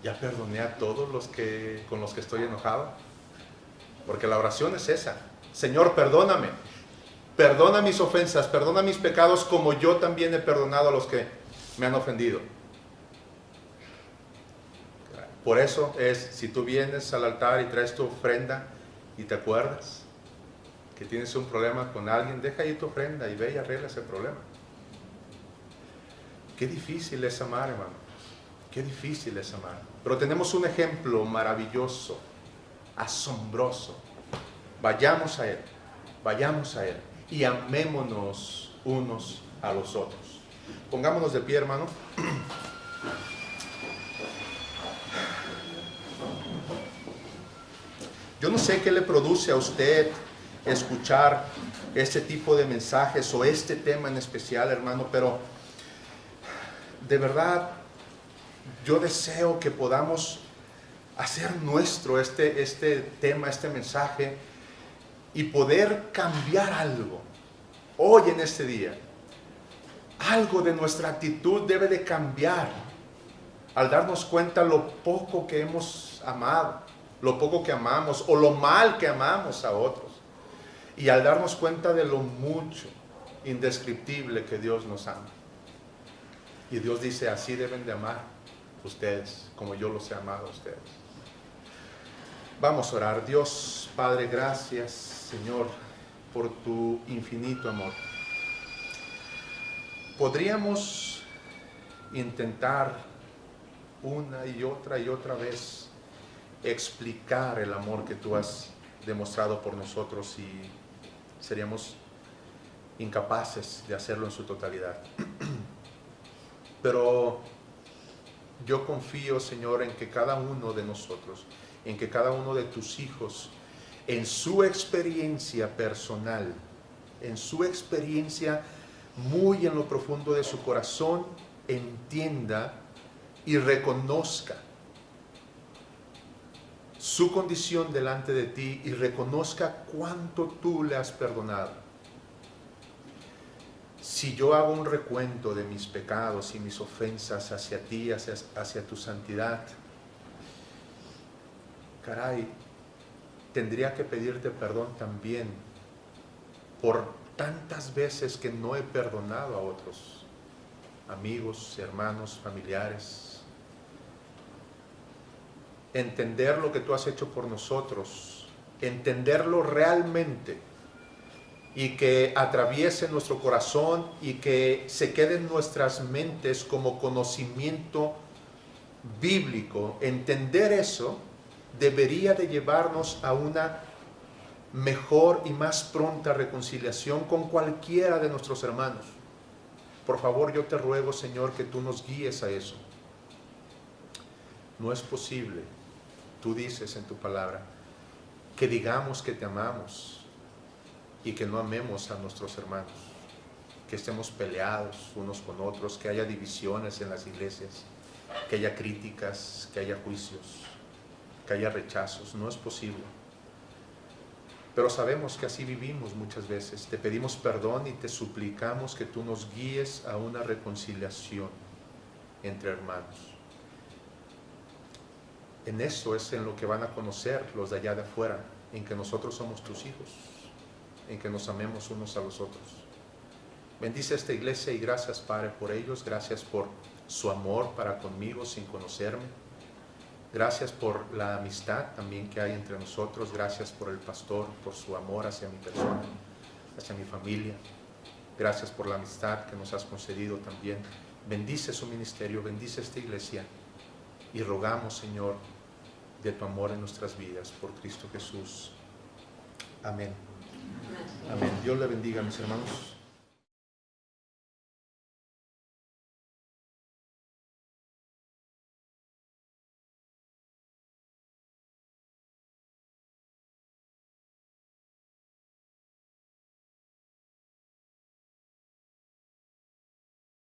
ya perdoné a todos los con los que estoy enojado. Porque la oración es esa. Señor, perdóname. Perdona mis ofensas, perdona mis pecados como yo también he perdonado a los que me han ofendido. Por eso es, si tú vienes al altar y traes tu ofrenda y te acuerdas que tienes un problema con alguien, deja ahí tu ofrenda y ve y arregla ese problema. Qué difícil es amar, hermano. Qué difícil es amar. Pero tenemos un ejemplo maravilloso, asombroso. Vayamos a Él y amémonos unos a los otros. Pongámonos de pie, hermano. Yo no sé qué le produce a usted escuchar este tipo de mensajes o este tema en especial, hermano, pero de verdad yo deseo que podamos hacer nuestro este tema, este mensaje, y poder cambiar algo hoy en este día. Algo de nuestra actitud debe de cambiar al darnos cuenta lo poco que hemos amado, lo poco que amamos o lo mal que amamos a otros, y al darnos cuenta de lo mucho, indescriptible que Dios nos ama. Y Dios dice, así deben de amar ustedes, como yo los he amado a ustedes. Vamos a orar. Dios, Padre, gracias, Señor, por tu infinito amor. Podríamos intentar una y otra vez explicar el amor que tú has demostrado por nosotros y seríamos incapaces de hacerlo en su totalidad. Pero yo confío, Señor, en que cada uno de nosotros, en que cada uno de tus hijos, en su experiencia personal, en su experiencia muy en lo profundo de su corazón, entienda y reconozca su condición delante de ti y reconozca cuánto tú le has perdonado. Si yo hago un recuento de mis pecados y mis ofensas hacia ti, hacia tu santidad, caray, tendría que pedirte perdón también por tantas veces que no he perdonado a otros, amigos, hermanos, familiares. Entender lo que tú has hecho por nosotros, entenderlo realmente y que atraviese nuestro corazón y que se quede en nuestras mentes como conocimiento bíblico. Entender eso debería de llevarnos a una mejor y más pronta reconciliación con cualquiera de nuestros hermanos. Por favor, yo te ruego, Señor, que tú nos guíes a eso. No es posible, tú dices en tu palabra, que digamos que te amamos y que no amemos a nuestros hermanos, que estemos peleados unos con otros, que haya divisiones en las iglesias, que haya críticas, que haya juicios, que haya rechazos. No es posible. Pero sabemos que así vivimos muchas veces. Te pedimos perdón y te suplicamos que tú nos guíes a una reconciliación entre hermanos. En eso es en lo que van a conocer los de allá de afuera, en que nosotros somos tus hijos, en que nos amemos unos a los otros. Bendice esta iglesia y gracias, Padre, por ellos. Gracias por su amor para conmigo sin conocerme. Gracias por la amistad también que hay entre nosotros. Gracias por el pastor, por su amor hacia mi persona, hacia mi familia. Gracias por la amistad que nos has concedido también. Bendice su ministerio, bendice esta iglesia y rogamos, Señor, de tu amor en nuestras vidas por Cristo Jesús. Amén. Amén. Dios le bendiga, mis hermanos.